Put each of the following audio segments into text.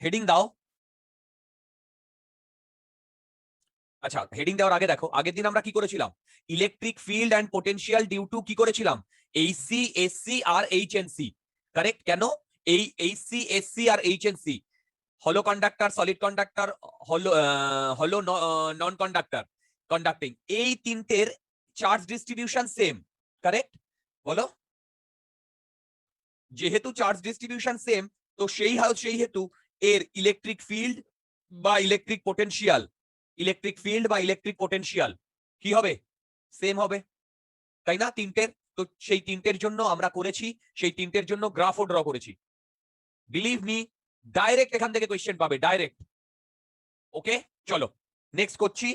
Heading দাও। আচ্ছা, heading দেওয়ার আগে দেখো, আগের দিন আমরা কি করেছিলাম? Electric field and potential due to কি করেছিলাম? এইচসি, এসসি আর এইচএনসি। কারেক্ট? কেন? এই এইচসি, এসসি আর এইচএনসি হলো কন্ডাক্টর, সলিড কন্ডাক্টর, হলো নন কন্ডাক্টর, কন্ডাক্টিং, এই তিনটের চার্জ ডিস্ট্রিবিউশন সেম। কারেক্ট? বলো। যেহেতু চার্জ ডিস্ট্রিবিউশন সেম, তো সেই হেতু এর ইলেকট্রিক ফিল্ড বা ইলেকট্রিক পোটেনশিয়াল কি হবে? সেম হবে, তাই না? তিনটের। তো সেই তিনটের জন্য আমরা করেছি, সেই তিনটের জন্য গ্রাফও ড্র করেছি। বিলিভ মি, ডাইরেক্ট এখান থেকে কোয়েশ্চেন পাবে, ডাইরেক্ট। ওকে, চলো নেক্সট করছি।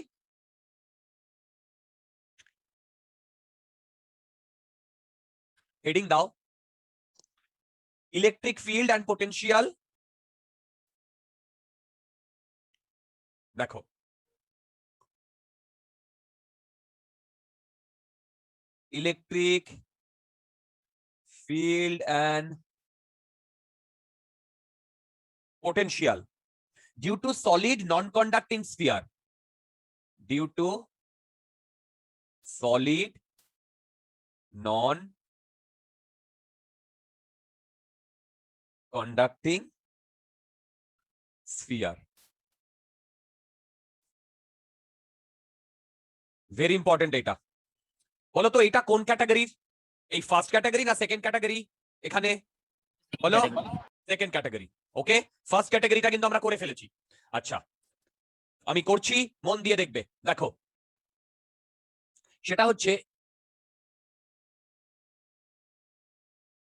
হেডিং দাও, ইলেকট্রিক ফিল্ড অ্যান্ড পোটেনশিয়াল। দেখো, electric field and potential due to solid non-conducting sphere, due to solid non-conducting sphere. Very important এটা। বলো তো এটা কোন ক্যাটাগরির? এই ফার্স্ট ক্যাটাগরি না সেকেন্ড ক্যাটাগরি? এখানে বলো। Second category. ওকে, ফার্স্ট ক্যাটাগরিটা কিন্তু আমরা করে ফেলেছি। আচ্ছা, আমি করছি, মন দিয়ে দেখবে। দেখো, সেটা হচ্ছে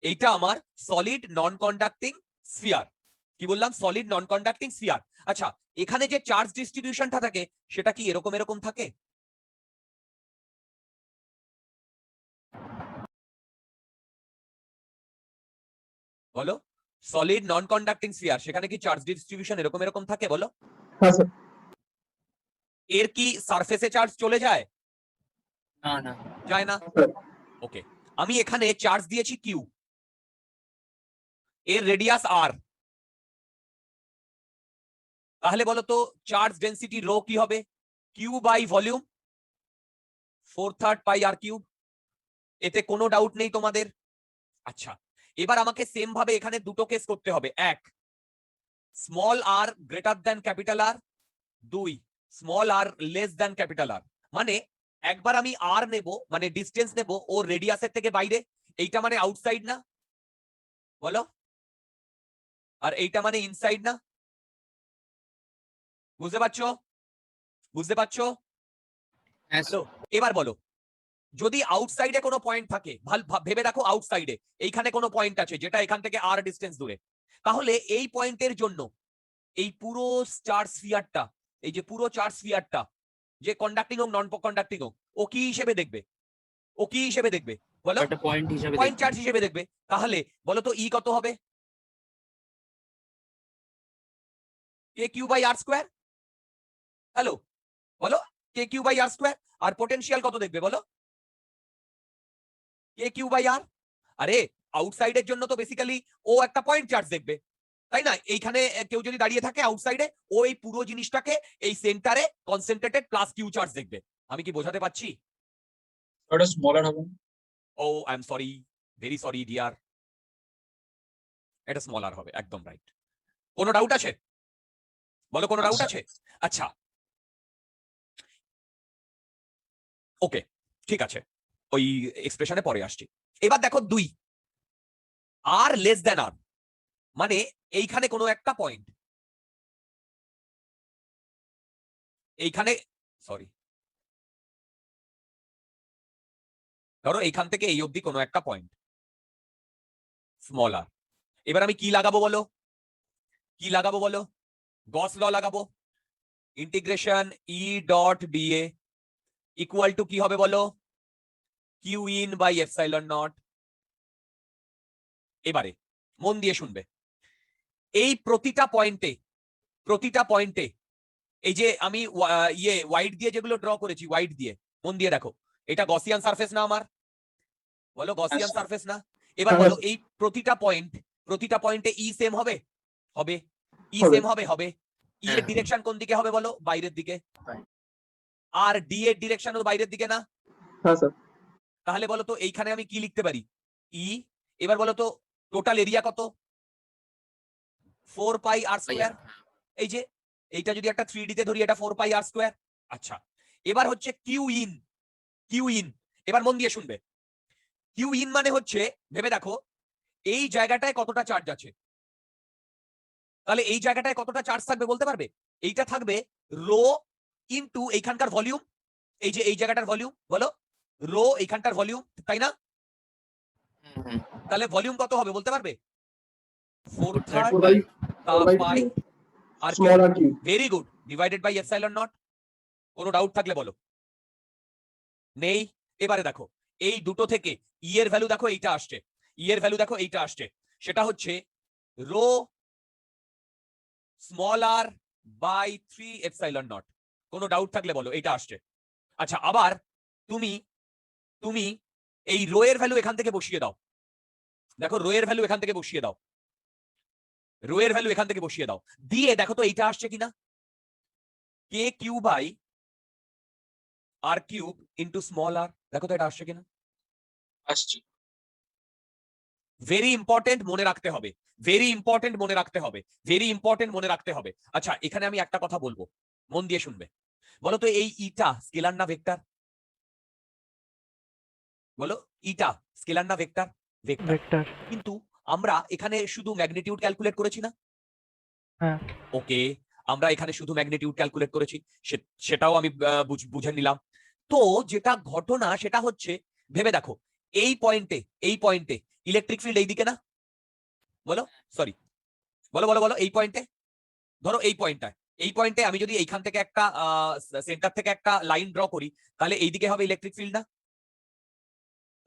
এইটা আমার সলিড নন কন্ডাক্টিং স্ফিয়ার। কি বললাম? Solid non conducting sphere. আচ্ছা, এখানে যে চার্জ ডিস্ট্রিবিউশনটা থাকে সেটা কি এরকম এরকম থাকে? বলো, সলিড নন কন্ডাক্টিং স্ফিয়ার, সেখানে কি চার্জ ডিস্ট্রিবিউশন এরকম এরকম থাকে? বলো। হ্যাঁ স্যার। এর কি সারফেসে চার্জ চলে যায়? না না, যায় না। ওকে, আমি এখানে চার্জ দিয়েছি কিউ, এর রেডিয়াস আর। তাহলে বলো তো চার্জ ডেনসিটি রো কি হবে? কিউ বাই ভলিউম 4/3 পাই আর কিউব। এতে কোনো ডাউট নেই তোমাদের? আচ্ছা, এবার আমাকে সেম ভাবে এখানে দুটো কেস করতে হবে। এক, স্মল আর গ্রেটার দ্যান ক্যাপিটাল আর। দুই, স্মল আর লেস দ্যান ক্যাপিটাল আর। মানে একবার আমি আর নেব, মানে ডিস্টেন্স নেব ও রেডিয়াসের থেকে বাইরে, এইটা মানে আউটসাইড না? বলো। আর এইটা মানে ইনসাইড না? বুঝতে পারছো? বুঝতে পারছো? হ্যাঁ হ্যালো, এবার বলো, যদি আউটসাইডে কোনো পয়েন্ট থাকে, ভেবে দেখো আউটসাইডে এইখানে কোনো পয়েন্ট আছে যেটা এখান থেকে আর ডিস্টেন্স দূরে, তাহলে এই পয়েন্টের জন্য এই পুরো চার্জ স্ফিয়ারটা, এই যে পুরো চার্জ স্ফিয়ারটা, যে কন্ডাক্টিং হোক নন কন্ডাক্টিং হোক, ও কি হিসেবে দেখবে? ও কি হিসেবে দেখবে? বলো। একটা পয়েন্ট হিসেবে পয়েন্ট দেখবে। চার্জ হিসেবে দেখবে। তাহলে বলো তো ই কত হবে? কে Q by r square. Hello, বলো, কে কিউ বাই আর স্কোয়ার। আর পোটেনশিয়াল কত দেখবে? বলো, কে কিউ বাই আর। আরে আউটসাইডের জন্য তো বেসিক্যালি ও একটা পয়েন্ট চার্জ দেখবে, তাই না? এইখানে কেউ যদি দাঁড়িয়ে থাকে আউটসাইডে, ও এই পুরো জিনিসটাকে এই সেন্টারে কনসেন্ট্রেটেড প্লাস কিউ চার্জ দেখবে। আমি কি বোঝাতে পারছি? ওটা স্মলার হবে। Oh I am sorry, very sorry dear, এটা স্মলার হবে, একদম রাইট। কোনো ডাউট আছে? বলো, কোনো ডাউট আছে? আচ্ছা, ওকে, ঠিক আছে, ওই এক্সপ্রেশনে পরে আসছি। এবার দেখো, দুই, আর লেস দ্যান আর, মানে এইখানে কোনো একটা পয়েন্ট, এইখানে, সরি, ধরো এইখান থেকে এই অবধি কোনো একটা পয়েন্ট, স্মল আর। এবার আমি কি লাগাবো বলো? কি লাগাবো বলো? গস ল লাগাবো। Integration E dot d A equal to কি হবে বলো? Q in by epsilon not. এবারে মন দিয়ে শুনবে, এই প্রতিটা পয়েন্টে এই যে আমি হোয়াইট দিয়ে যেগুলো ড্র করেছি, হোয়াইট দিয়ে, মন দিয়ে দেখো, এটা গসিয়ান সারফেস না আমার? বলো, গসিয়ান সারফেস না? এবার বলো, এই প্রতিটা পয়েন্টে ই সেম হবে? হবে। ই হবে। সেম হবে হবে ই এর হ্যাঁ। ডিরেকশন কোন দিকে হবে বলো? বাইরের দিকে। বাইরে। আর ডি এর ডিরেকশনও বাইরের দিকে না? হ্যাঁ স্যার। তাহলে বলো তো এইখানে আমি কি লিখতে পারি? ই। এবার বলো তো টোটাল এরিয়া কত? 4 পাই আর স্কয়ার। এই যে এইটা যদি একটা 3D তে ধরি, এটা 4 পাই আর স্কয়ার। আচ্ছা, এবার হচ্ছে কিউ ইন। কিউ ইন, এবার মন দিয়ে শুনবে। কিউ ইন মানে হচ্ছে, ভেবে দেখো এই জায়গাটায় কতটা চার্জ আছে। তাহলে এই জায়গাটায় কতটা চার্জ থাকবে বলতে পারবে? এইটা থাকবে রো ইনটু এইখানকার ভলিউম। এই যে এই জায়গাটার ভলিউম, বলো রো এইখানকার ভলিউম, তাই না? তাহলে ভলিউম কত হবে বলতে পারবে? 4/3 4 by pi R small r cube. Very good, divided by epsilon not. কোনো ডাউট থাকলে বলো। নেই? এবারে দেখো এই দুটো থেকে ই এর ভ্যালু দেখো এইটা আসছে, ই এর ভ্যালু দেখো এইটা আসছে, সেটা হচ্ছে rho small R by 3 epsilon not. কোনো ডাউট থাকলে বলো, এইটা আসছে। আচ্ছা, আবার তুমি তুমি এই রো এর ভ্যালু এখান থেকে বসিয়ে দাও। দেখো রো এর ভ্যালু এখান থেকে বসিয়ে দাও, রো এর ভ্যালু এখান থেকে বসিয়ে দাও, দিয়ে দেখো তো এইটা আসছে কিনা। K Q by R cube into small r, দেখো তো এটা আসছে কিনা। আসছে। ভেরি ইম্পর্টেন্ট, মনে রাখতে হবে, ভেরি ইম্পর্টেন্ট মনে রাখতে হবে, ভেরি ইম্পর্টেন্ট মনে রাখতে হবে। আচ্ছা, এখানে আমি একটা কথা বলবো, মন দিয়ে শুনবে। বলো তো এই ইটা স্কেলার না ভেক্টর? বলো ইটা স্কেলার না ভেক্টর? ভেক্টর। কিন্তু আমরা এখানে শুধু ম্যাগনিটিউড ক্যালকুলেট করেছি না? হ্যাঁ। ওকে, আমরা এখানে শুধু ম্যাগনিটিউড ক্যালকুলেট করেছি, সেটাও আমি বুঝে নিলাম। তো যেটা ঘটনা সেটা হচ্ছে, ভেবে দেখো এই পয়েন্টে ইলেকট্রিক ফিল্ড এইদিকে না? বলো, সরি, বলো বলো বলো, এই পয়েন্টে, ধরো এই পয়েন্টে আমি যদি এইখান থেকে একটা সেন্টার থেকে একটা লাইন ড্র করি, তাহলে এইদিকে হবে ইলেকট্রিক ফিল্ড না?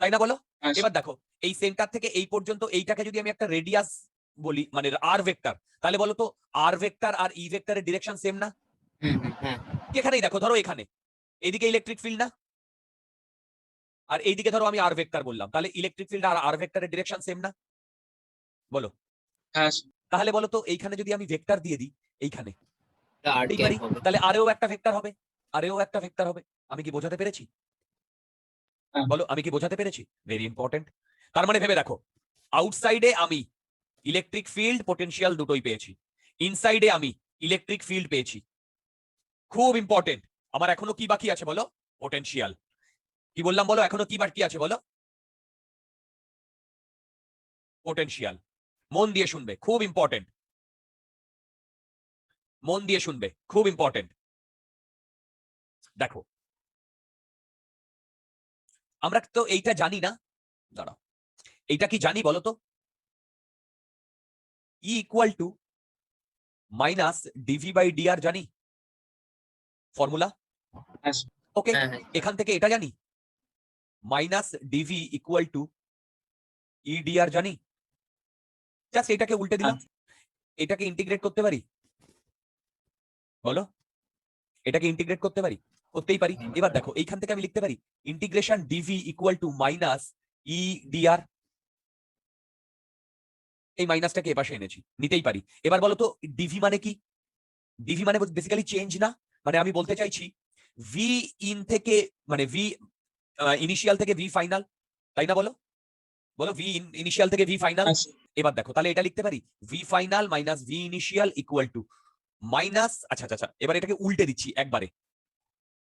তাই না বলো? এবার দেখো এই সেন্টার থেকে এই পর্যন্ত এইটাকে যদি আমি একটা রেডিয়াস বলি, মানে আর ভেক্টর, তাহলে বলো তো আর ভেক্টর আর ই ভেক্টরের ডিরেকশন সেম না? এখানেই দেখো, ধরো এখানে এইদিকে ইলেকট্রিক ফিল্ড না, আর এইদিকে ধরো আমি আর ভেক্টর বললাম, তাহলে ইলেকট্রিক ফিল্ড আর আর ভেক্টরের ডিরেকশন সেম না? বলো। হ্যাঁ তাহলে বলো তো এইখানে যদি আমি ভেক্টর দিয়ে দিই এইখানে, আর দিতেই গ্যাপ পারি, হবে। তাহলে আরেও একটা ভেক্টর হবে, আরেও একটা ভেক্টর হবে। আমি কি বোঝাতে পেরেছি? হ্যাঁ। বলো, আমি কি বোঝাতে পেরেছি? Very important. তার মানে ভেবে দেখো, আউটসাইডে আমি ইলেকট্রিক ফিল্ড পটেনশিয়াল দুটোই পেয়েছি, ইনসাইডে আমি ইলেকট্রিক ফিল্ড পেয়েছি। খুব ইম্পর্টেন্ট। আমার এখনো কি বাকি আছে বলো? পোটেনশিয়াল। কি বললাম বলো? এখনো কি বাকি আছে বলো? পোটেনশিয়াল। মন দিয়ে শুনবে, খুব ইম্পর্টেন্ট। মন দিয়ে শুনবে, খুব ইম্পর্টেন্ট। দেখো আমরা তো এইটা জানি না, দাঁড়াও, এইটা কি জানি বলো তো? E equal to minus d V by d R জানি ফর্মুলা। হ্যাঁ ওকে, হ্যাঁ, হ্যাঁ। এখান থেকে এটা জানি minus d V equal to E d R জানি। জাস্ট এটাকে উল্টে দিলাম, এটাকে ইন্টিগ্রেট করতে পারি, বলো এটাকে ইন্টিগ্রেট করতে পারি? করতেই পারি। এবার দেখো এইখান থেকে আমি লিখতে পারি integration d V equal to minus E d R. এই মাইনাসটাকে এপাশে এনেছি, নিতেই পারি। এবার বলো তো ডিভি মানে কি? ডিভি মানে বেসিক্যালি চেঞ্জ না? মানে আমি বলতে চাইছি ভি ইন থেকে, মানে ভি ইনিশিয়াল থেকে ভি ফাইনাল, তাই না? বলো বলো, ভি ইনিশিয়াল থেকে ভি ফাইনাল। এবার দেখো তাহলে এটা লিখতে পারি V final minus V initial equal to minus, আচ্ছা আচ্ছা, এবার এটাকে উল্টে দিচ্ছি একবারে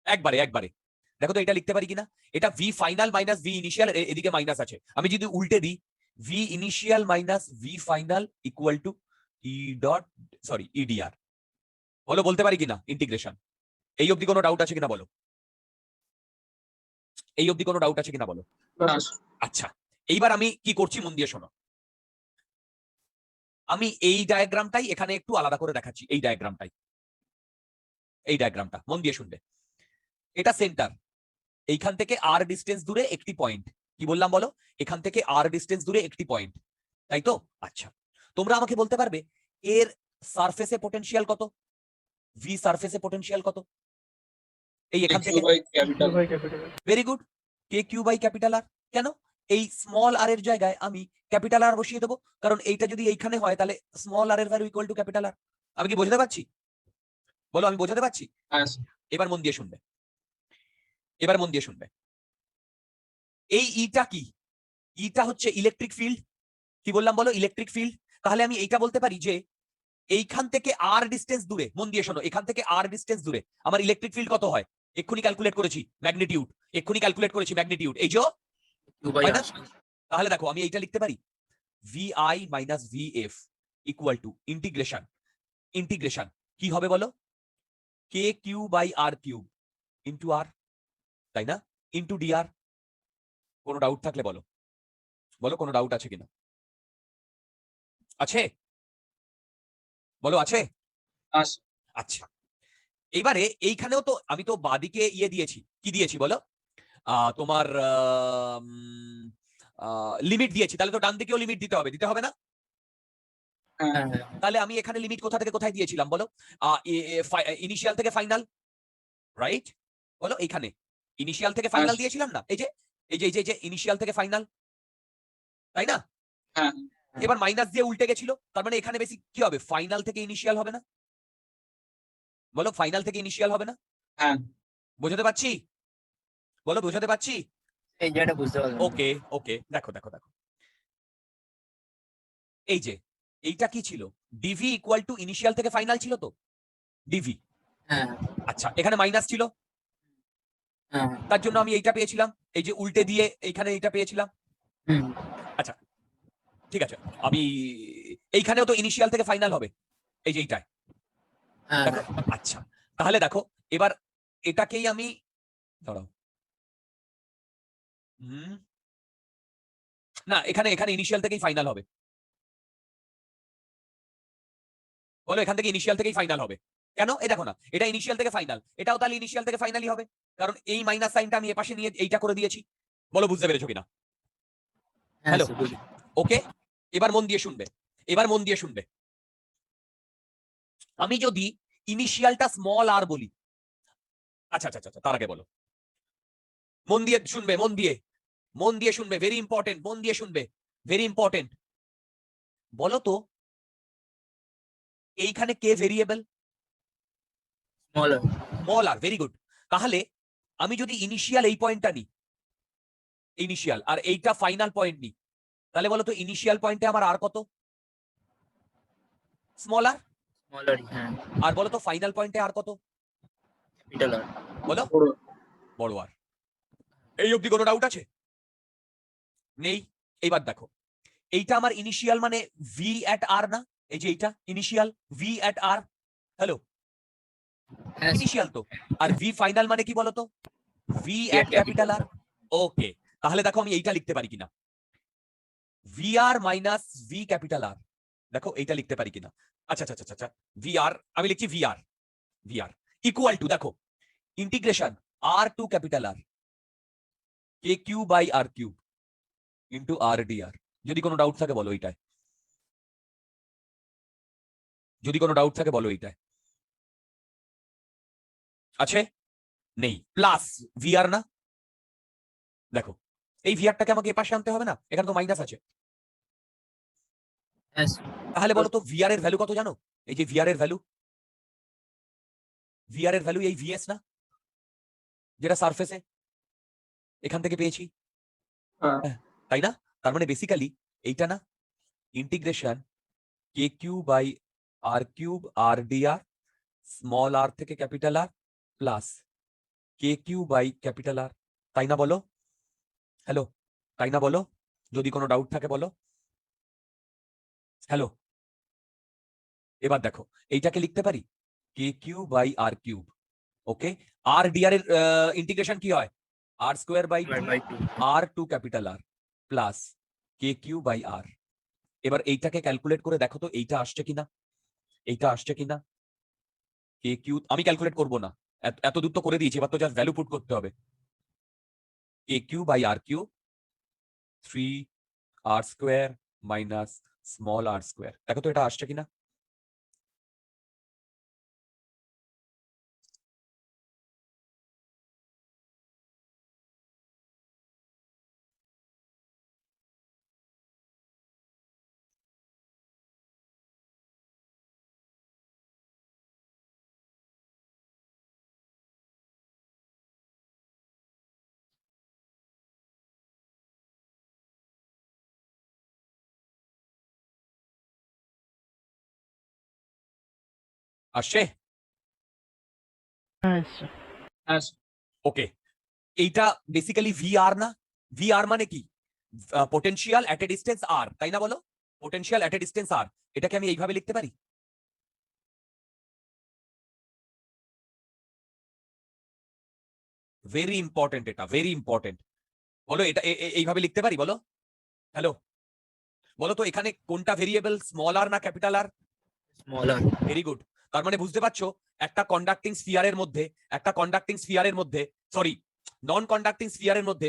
একবারে একবারে। দেখো তো এটা লিখতে পারি কিনা? এটা V final minus V initial, এদিকে মাইনাস আছে, আমি যদি উল্টে দিই V initial minus V final equal to E dot, sorry EDR. বলো বলতে পারি কিনা ইন্টিগ্রেশন? এই অবধি কোনো ডাউট আছে কিনা বলো? এই অবধি কোনো ডাউট আছে কিনা বলো? আচ্ছা, এইবার আমি কি করছি মন দিয়ে শোনো। আমি এই ডায়াগ্রামটাই এখানে একটু আলাদা করে দেখাচ্ছি, এই ডায়াগ্রামটাই, এই ডায়াগ্রামটা মন দিয়ে শুনবে। এটা সেন্টার, এইখান থেকে আর ডিস্টেন্স দূরে একটি পয়েন্ট। কি বললাম বলো? এখান থেকে আর ডিস্টেন্স দূরে একটি পয়েন্ট, তাই তো? আচ্ছা, তোমরা আমাকে বলতে পারবে এর সারফেসে পটেনশিয়াল কত? ভি সারফেসে পটেনশিয়াল কত? এই এখান থেকে very good, K Q by capital R. কেন? এই স্মল আর এর জায়গায় আমি ক্যাপিটাল আর বসিয়ে দেবো, কারণ এইটা যদি এইখানে হয় তাহলে স্মল আর এর value equal to capital R. আমি কি বোঝাতে পারছি? বলো আমি বোঝাতে পারছি? হ্যাঁ স্যার এবার মন দিয়ে শুনবে, এবার মন দিয়ে শুনবে। এই ইটা কি? ইটা হচ্ছে ইলেকট্রিক ফিল্ড। কি বললাম বলো? Electric field. তাহলে আমি এইটা বলতে পারি যে এইখান থেকে আর ডিস্টেন্স দূরে, মন দিয়ে শোনো, এখান থেকে আর ডিস্টেন্স দূরে আমার ইলেকট্রিক ফিল্ড কত হয়? এক্ষুনি ক্যালকুলেট করেছি ম্যাগনিটিউড, এক্ষুনি ক্যালকুলেট করেছি ম্যাগনিটিউড, এই যে, Q by হয় না? R square. তাহলে দেখো আমি এইটা লিখতে পারি VI minus VF equal to integration, integration কি হবে বলো? কে Q by R cube into R, তাই না? Into DR. কোনো ডাউট থাকলে বলো, বলো কোনো ডাউট আছে কিনা? আছে? বলো আছে? হ্যাঁ স্যার আচ্ছা, এবারে এইখানেও তো আমি তো বাদিকে ইয়ে দিয়েছি, কি দিয়েছি বলো? তোমার লিমিট দিয়েছি, তাহলে তো ডান দিকেও লিমিট দিতে হবে, দিতে হবে না? হ্যাঁ হ্যাঁ হ্যাঁ তাহলে আমি এখানে লিমিট কোথা থেকে কোথায় দিয়েছিলাম বলো? ইনিশিয়াল থেকে ফাইনাল, রাইট? বলো এইখানে ইনিশিয়াল থেকে ফাইনাল দিয়েছিলাম না? এই যে এই যে এই যে এই যে ইনিশিয়াল থেকে ফাইনাল, তাই না? হ্যাঁ এবার মাইনাস দিয়ে উল্টে গেছিল, তার মানে এখানে বেশি কি হবে? ফাইনাল থেকে ইনিশিয়াল হবে না? বলো ফাইনাল থেকে ইনিশিয়াল হবে না? হ্যাঁ বোঝাতে পারছি? বলো বোঝাতে পারছি? এই জায়গাটা বুঝতে পারলাম না। ওকে ওকে, দেখো দেখো দেখো, এই যে এইটা কি ছিল? ডিভি ইকুয়াল টু ইনিশিয়াল থেকে ফাইনাল ছিল তো, ডিভি। হ্যাঁ আচ্ছা, এখানে মাইনাস ছিল, হ্যাঁ তার জন্য আমি এইটা পেয়েছিলাম, এই যে উল্টে দিয়ে এইখানে এইটা পেয়েছিলাম। হুম আচ্ছা ঠিক আছে, আমি এইখানেও তো ইনিশিয়াল থেকে ফাইনাল হবে, এই যে এইটায়, হ্যাঁ দেখো। আচ্ছা তাহলে দেখো, এবার এটাকেই আমি, দাঁড়াও, হুম, না এখানে এখানে ইনিশিয়াল থেকেই ফাইনাল হবে। বলো এখান থেকে ইনিশিয়াল থেকেই ফাইনাল হবে কেন? এই দেখো না, এটা ইনিশিয়াল থেকে ফাইনাল, এটাও তাহলে ইনিশিয়াল থেকে ফাইনালই হবে, কারণ এই মাইনাস সাইনটা আমি এপাশে নিয়ে এইটা করে দিয়েছি। বলো বুঝতে পেরেছো কিনা? হ্যাঁ হ্যালো, স্যার বুঝি। ওকে। এবার মন দিয়ে শুনবে, এবার মন দিয়ে শুনবে। আমি যদি ইনিশিয়ালটা স্মল আর বলি, আচ্ছা আচ্ছা আচ্ছা, তার আগে বলো, মন দিয়ে শুনবে, মন দিয়ে, মন দিয়ে শুনবে, ভেরি ইম্পর্টেন্ট, মন দিয়ে শুনবে, ভেরি ইম্পর্টেন্ট। বলো তো এইখানে কে ভেরিয়েবল? স্মলার। স্মল আর, ভেরি গুড। তাহলে আমি যদি ইনিশিয়াল এই পয়েন্টটা নিই, ইনিশিয়াল, আর এইটা ফাইনাল পয়েন্ট নিই, তাহলে বলো তো ইনিশিয়াল পয়েন্টে আমার আর কত? স্মল আর। স্মলার হ্যাঁ। আর বলো তো ফাইনাল পয়েন্টে আর কত? Capital R. বলো বড় বড় আর। এই অবধি কোনো ডাউট আছে? নেই? এইবার দেখো, এইটা আমার ইনিশিয়াল মানে ভি অ্যাট আর না? এই যে এইটা initial V at R, hello, হ্যাঁ ইনিশিয়াল তো। আর ভি ফাইনাল মানে কি বলতো? V at capital R. Okay, তাহলে দেখো আমি এইটা লিখতে পারি কিনা, V R minus V capital R. দেখো এইটা লিখতে পারি কিনা? আচ্ছা আচ্ছা আচ্ছা আচ্ছা, ভি আর আমি লিখছি, V R, V R equal to, দেখো, integration R to capital R K Q by R cube into R D R. যদি কোনো ডাউট থাকে বলো এইটায়, যদি কোনো ডাউট থাকে বলো এইটায়। আছে? নেই? প্লাস ভিআর না? দেখো এই ভিআরটাকে আমাকে এপাশে আনতে হবে না? এখানে তো মাইনাস আছে। হ্যাঁ স্যার। তাহলে বলো তো ভিআর এর ভ্যালু কত জানো? এই যে ভিআর এর ভ্যালু, ভিআর এর ভ্যালু এই ভিএস না, যেটা সারফেসে এখান থেকে পেয়েছি, হ্যাঁ হ্যাঁ, তাই না? তার মানে বেসিক্যালি এইটা না, integration K Q by R cube R D R, small R থেকে capital R, plus K Q by capital R, তাই না বলো? হ্যালো, তাই না বলো? যদি কোনো ডাউট থাকে বলো। হ্যালো, এবার দেখো এইটাকে লিখতে পারি K Q by R cube, okay. R D R এর ইন্টিগ্রেশন কি হয়? R square by two by two. R to capital R plus K Q by R. এবার এইটাকে ক্যালকুলেট করে দেখো তো এইটা আসছে কিনা, এইটা আসছে কিনা। কে কিউ আমি ক্যালকুলেট করবো না, এত দূর তো করে দিয়েছি, এবার তো জাস্ট ভ্যালু পুট করতে হবে। কে Q by R Q, 3 R square minus small R square, দেখো তো এটা আসছে কিনা। আসছে? হ্যাঁ স্যার। ওকে, এইটা বেসিক্যালি ভিআর না? ভিআর মানে কি? পোটেনশিয়াল অ্যাট এ ডিস্টেন্স আর, তাই না বলো? পোটেনশিয়াল অ্যাট এ ডিস্টেন্স আর, এটাকে আমি এইভাবে লিখতে পারি? ভেরি ইম্পর্টেন্ট, এটা ভেরি ইম্পর্টেন্ট। বলো এটা এইভাবে লিখতে পারি? বলো, হ্যালো, বলো তো এখানে কোনটা ভেরিয়েবল, স্মল আর না capital R? smaller, very good. তার মানে বুঝতে পারছো, একটা কন্ডাক্টিং স্ফিয়ারের মধ্যে, সরি, নন কন্ডাক্টিং স্ফিয়ারের মধ্যে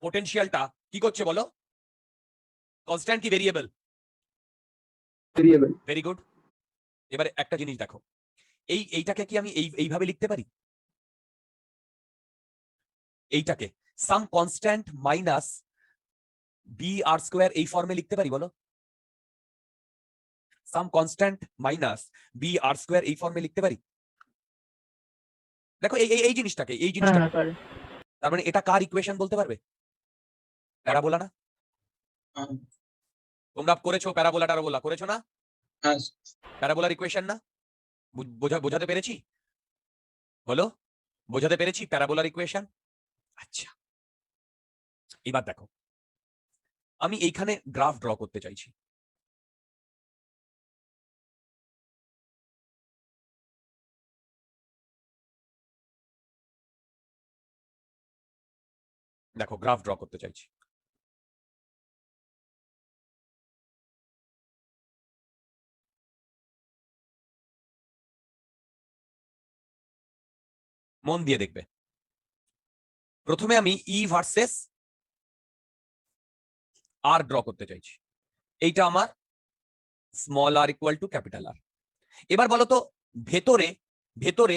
পোটেনশিয়ালটা কি করছে বলো? কনস্ট্যান্ট কি ভেরিয়েবল? ভেরিয়েবল। Very good. এবারে একটা জিনিস দেখো, এইটাকে কি আমি এইভাবে লিখতে পারি? এইটাকে সাম কনস্ট্যান্ট মাইনাস বি আর স্কোয়ার এই ফর্মে লিখতে পারি? বলো, সাম কনস্ট্যান্ট মাইনাস বি আর স্কোয়ার এই ফর্মে লিখতে পারি? দেখো এই জিনিসটাকে, তার মানে এটা কার ইকুয়েশন বলতে পারবে? প্যারাবোলা না? হ্যাঁ তোমরা করেছো প্যারাবোলা টারাবোলা, করেছো না? হ্যাঁ প্যারাবোলার ইকুয়েশন না? বোঝাতে পেরেছি? বলো, বোঝাতে পেরেছি প্যারাবোলার ইকুয়েশন? আচ্ছা, এবার দেখো, আমি এইখানে গ্রাফ ড্র করতে চাইছি। দেখো, গ্রাফ ড্র করতে চাইছি। মন দিয়ে দেখবে। প্রথমে আমি ই ভার্সেস আর ড্র করতে চাইছি। এইটা আমার small R equal to capital R. এবার বলো তো, ভেতরে ভেতরে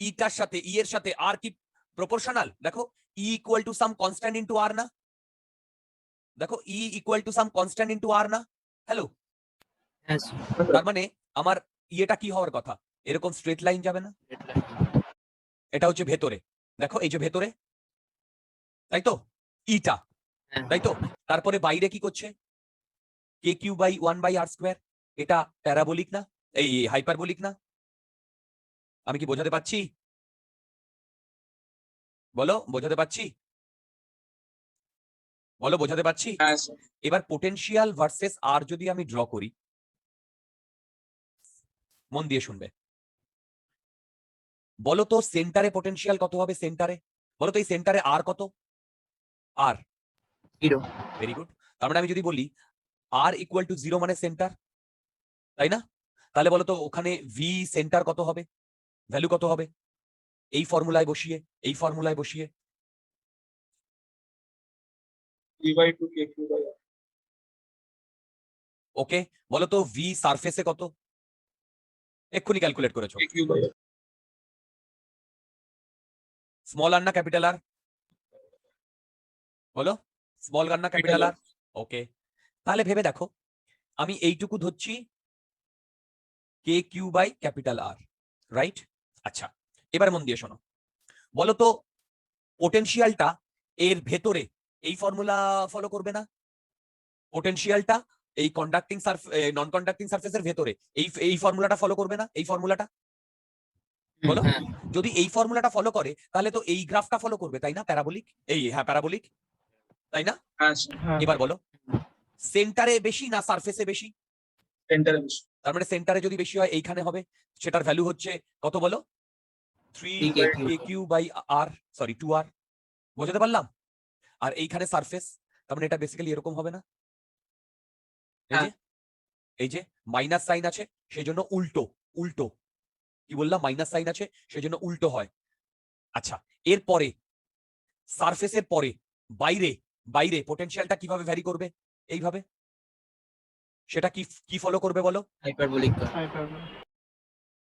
ইটার সাথে ই এর সাথে আর কি প্রপোর্শনাল? দেখো, E equal to some constant into R না? দেখো, E equal to some constant into R না? হ্যালো, yes, তার মানে আমার ইয়েটা কি হওয়ার কথা? এরকম স্ট্রেট লাইন যাবে না? straight line, এটা হচ্ছে ভেতরে, দেখো এই যে ভেতরে, তাই তো? ইটা, হ্যাঁ, তাই তো? তারপরে বাইরে কি করছে? কে কিউ বাই 1/r স্কোয়ার। এটা প্যারাবোলিক না? এই হাইপারবোলিক না? আমি কি বোঝাতে পারছি? বলো, বোঝাতে পারছি? বলো, বোঝাতে পারছি? হ্যাঁ স্যার। এবার পোটেনশিয়াল ভার্সেস আর যদি আমি ড্র করি, মন দিয়ে শুনবে, বলো তো সেন্টারে পোটেনশিয়াল কত হবে? সেন্টারে বলো তো, এই সেন্টারে আর কত? আর 0, ভেরি গুড। তার মানে আমি যদি বলি আর ইকুয়াল টু 0 মানে সেন্টার, তাই না? তাহলে বলো তো ওখানে ভি সেন্টার কত হবে? ভ্যালু কত হবে? এই ফর্মুলায় বসিয়ে V/2 KQ বাই R। ওকে, বলো তো ভি সারফেসে কত? এক্ষুনি ক্যালকুলেট করেছো। KQ by R। Small R না ক্যাপিটাল আর? বলো, স্মল আর না ক্যাপিটাল আর? ওকে, তাহলে ভেবে দেখো, আমি এইটুকু ধরছি K Q by capital R, right? আচ্ছা, এবার মন দিয়ে শোনো, বলো তো পোটেনশিয়ালটা এর ভেতরে এই ফর্মুলা ফলো করবে না? পোটেনশিয়ালটা এই কন্ডাক্টিং নন কন্ডাক্টিং সারফেসের ভেতরে এই ফর্মুলাটা ফলো করবে না? এই ফর্মুলাটা, বলো, হ্যাঁ, যদি এই ফর্মুলাটা ফলো করে তাহলে তো এই গ্রাফটা ফলো করবে, তাই না? প্যারাবোলিক, হ্যাঁ প্যারাবোলিক, তাই না? হ্যাঁ স্যার। এবার বলো, সেন্টারে বেশি না সারফেসে বেশি? সেন্টারে বসে। তার মানে সেন্টারে যদি বেশি হয় এইখানে হবে, সেটার ভ্যালু হচ্ছে কত বলো? 3 K Q by R, sorry 2r। বোঝাতে পারলাম? আর এইখানে সারফেস, তার মানে এটা বেসিক্যালি এরকম হবে না? এই যে মাইনাস সাইন আছে সেজন্য উল্টো, উল্টো কি বললাম? মাইনাস সাইন আছে সেজন্য উল্টো হয়। আচ্ছা, এরপরে সারফেসের পরে বাইরে, বাইরে পোটেনশিয়ালটা কিভাবে ভ্যারি করবে? এইভাবে। সেটা কি কি ফলো করবে বলো? hyperbolic curve,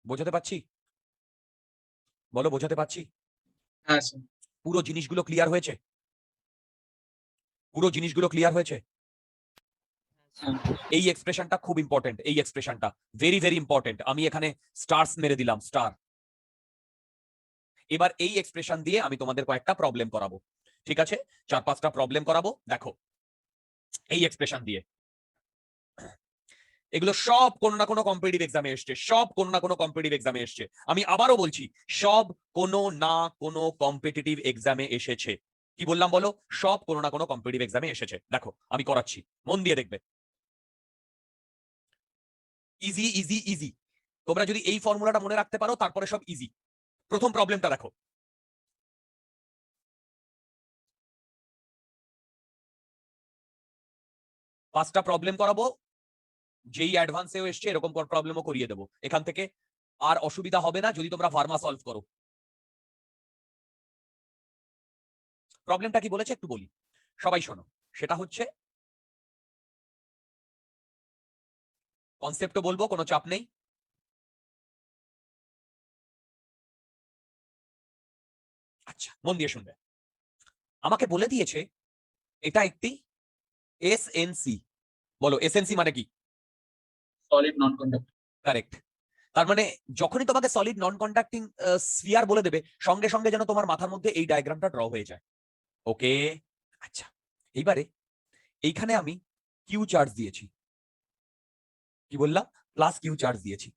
বোঝাতে পারছি? বলো, বোঝাতে পারছি? হ্যাঁ স্যার। পুরো জিনিসগুলো ক্লিয়ার হয়েছে? পুরো জিনিসগুলো ক্লিয়ার হয়েছে? হ্যাঁ এই এক্সপ্রেশনটা খুব ইম্পর্টেন্ট, এই এক্সপ্রেশনটা ভেরি ভেরি ইম্পর্টেন্ট। আমি এখানে স্টারস মেরে দিলাম, স্টার। এবার এই এক্সপ্রেশন দিয়ে আমি তোমাদের কয়েকটা প্রবলেম করাবো, ঠিক আছে? 4-5টা প্রবলেম করাবো। দেখো, এই এক্সপ্রেশন দিয়ে এগুলো সব কোনো না কোনো কম্পিটিটিভ এক্সামে এসছে, সব কোনো না কোনো কম্পিটিটিভ এক্সামে এসছে। আমি আবারও বলছি, সব কোনো না কোনো কম্পিটিটিভ এক্সামে এসেছে। কি বললাম বলো? সব কোনো না কোনো কম্পিটিটিভ এক্সামে এসেছে। দেখো আমি করাচ্ছি, মন দিয়ে দেখবে। Easy easy easy. তোমরা যদি এই ফর্মুলাটা মনে রাখতে পারো তারপরে সব ইজি। প্রথম প্রবলেমটা দেখো, পাঁচটা প্রবলেম করাবো, যেই অ্যাডভান্সেও এসছে এরকম প্রবলেমও করিয়ে দেবো। এখান থেকে আর অসুবিধা হবে না যদি তোমরা ভার্মা সলভ করো। প্রবলেমটা কি বলেছে একটু বলি, সবাই শোনো। সেটা হচ্ছে, কনসেপ্টও বলবো, কোনো চাপ নেই। আচ্ছা মন দিয়ে শুনবে। আমাকে বলে দিয়েছে এটা একটি এসএনসি। বলো এসএনসি মানে কি? Solid non conducting. কারেক্ট। তার মানে যখনই তোমাকে সলিড নন কন্ডাক্টিং স্ফিয়ার বলে দেবে, সঙ্গে সঙ্গে যেন তোমার মাথার মধ্যে এই ডায়াগ্রামটা ড্র হয়ে যায়। ওকে, আচ্ছা এইবারে এইখানে আমি কিউ চার্জ দিয়েছি। কি বললাম? প্লাস কিউ চার্জ দিয়েছি।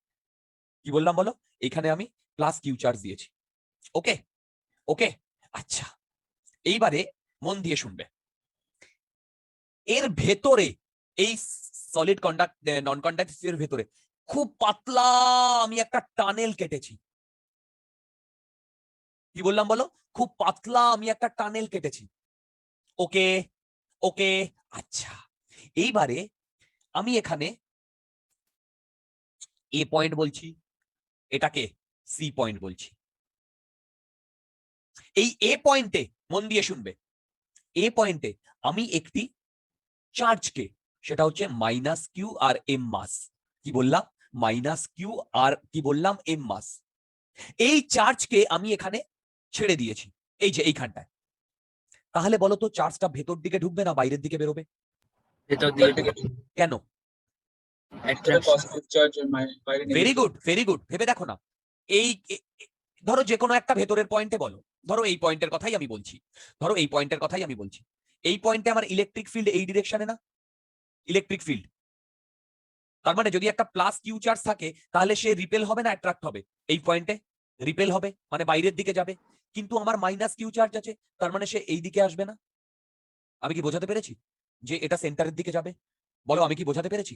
কি বললাম বলো? এখানে আমি প্লাস কিউ চার্জ দিয়েছি। ওকে ওকে, আচ্ছা এইবারে মন দিয়ে শুনবে। এর ভেতরে, এই সলিড কন্ডাক্ট নন কন্ডাক্টিভ স্ফিয়ারের ভেতরে খুব পাতলা আমি একটা টানেল কেটেছি। কি বললাম বলো? খুব পাতলা আমি একটা টানেল কেটেছি। ওকে ওকে, আচ্ছা এইবারে আমি এখানে এ পয়েন্ট বলছি, এটাকে সি পয়েন্ট বলছি। এই এ পয়েন্টে মন দিয়ে শুনবে, এ পয়েন্টে আমি একটি চার্জকে, সেটা হচ্ছে মাইনাস কিউ আর এম মাস। কি বললাম? মাইনাস কিউ আর কি বললাম? এম মাস। এই চার্জকে আমি এখানে ছেড়ে দিয়েছি, এই যে এইখানটায়। তাহলে বলো তো চার্জটা ভেতর দিকে ঢুকবে না বাইরের দিকে বেরোবে? ভেতর দিকে কেন? অ্যাট্রাকশন। পজিটিভ চার্জ বাইরে ভেরি গুড ভেরি গুড, ভেবে দেখো না। এই ধরো যে কোনো একটা ভেতরের পয়েন্টে বলো, ধরো এই পয়েন্টের কথাই আমি বলছি, ধরো এই পয়েন্টের কথাই আমি বলছি। এই পয়েন্টে আমার ইলেকট্রিক ফিল্ড এই ডিরেকশনে না? ইলেকট্রিক ফিল্ড, তার মানে যদি একটা প্লাস কিউ চার্জ থাকে তাহলে সে রিপেল হবে না অ্যাট্রাক্ট হবে? এই পয়েন্টে রিপেল হবে, মানে বাইরের দিকে যাবে। কিন্তু আমার মাইনাস কিউ চার্জ আছে, তার মানে সে এই দিকে আসবে না। আমি কি বোঝাতে পেরেছি যে এটা সেন্টারের দিকে যাবে? বলো আমি কি বোঝাতে পেরেছি?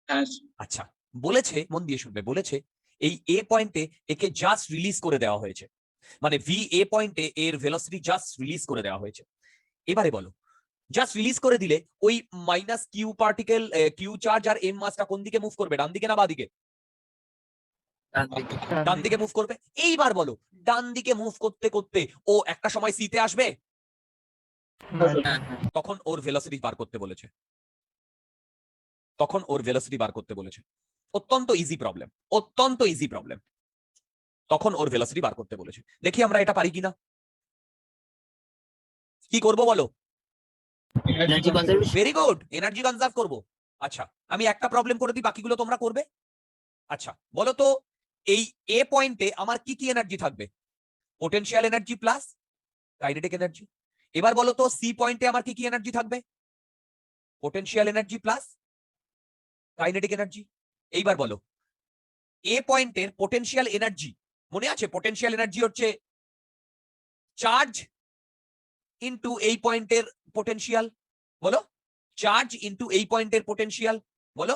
হ্যাঁ আচ্ছা, বলেছে, মন দিয়ে শুনবে, বলেছে এই এ পয়েন্টে একে জাস্ট রিলিজ করে দেওয়া হয়েছে, মানে ভি এ পয়েন্টে এর ভেলোসিটি জাস্ট রিলিজ করে দেওয়া হয়েছে। এবারে বলো, জাস্ট রিলিজ করে দিলে ওই minus Q particle, Q charge আর এম মাসটা কোন দিকে মুভ করবে? ডান দিকে না বাঁ দিকে? ডান দিকে। ডান দিকে মুভ করবে। এইবার বলো, ডান দিকে মুভ করতে করতে ও একটা সময় সিতে আসবে, হ্যাঁ হ্যাঁ তখন ওর ভেলোসিটি বার করতে বলেছে, তখন ওর ভেলোসিটি বার করতে বলেছে। অত্যন্ত ইজি প্রবলেম, অত্যন্ত ইজি প্রবলেম। তখন ওর ভেলোসিটি বার করতে বলেছে। দেখি আমরা এটা পারি কিনা। কি করব বলো? Energy conservation. Very good, energy conserve করব। আচ্ছা আমি একটা প্রবলেম করে দিই, বাকিগুলো তোমরা করবে। আচ্ছা বলো তো, এই এ পয়েন্টে আমার কি কি এনার্জি থাকবে? Potential energy plus kinetic energy. এবার বলো তো সি পয়েন্টে আমার কি কি এনার্জি থাকবে? Potential energy plus kinetic energy. এইবার বলো, এ পয়েন্টের পোটেনশিয়াল এনার্জি মনে আছে? পোটেনশিয়াল এনার্জি হচ্ছে চার্জ ইনটু এই পয়েন্টের পোটেনশিয়াল। বলো, চার্জ ইনটু এই পয়েন্টের পোটেনশিয়াল। বলো।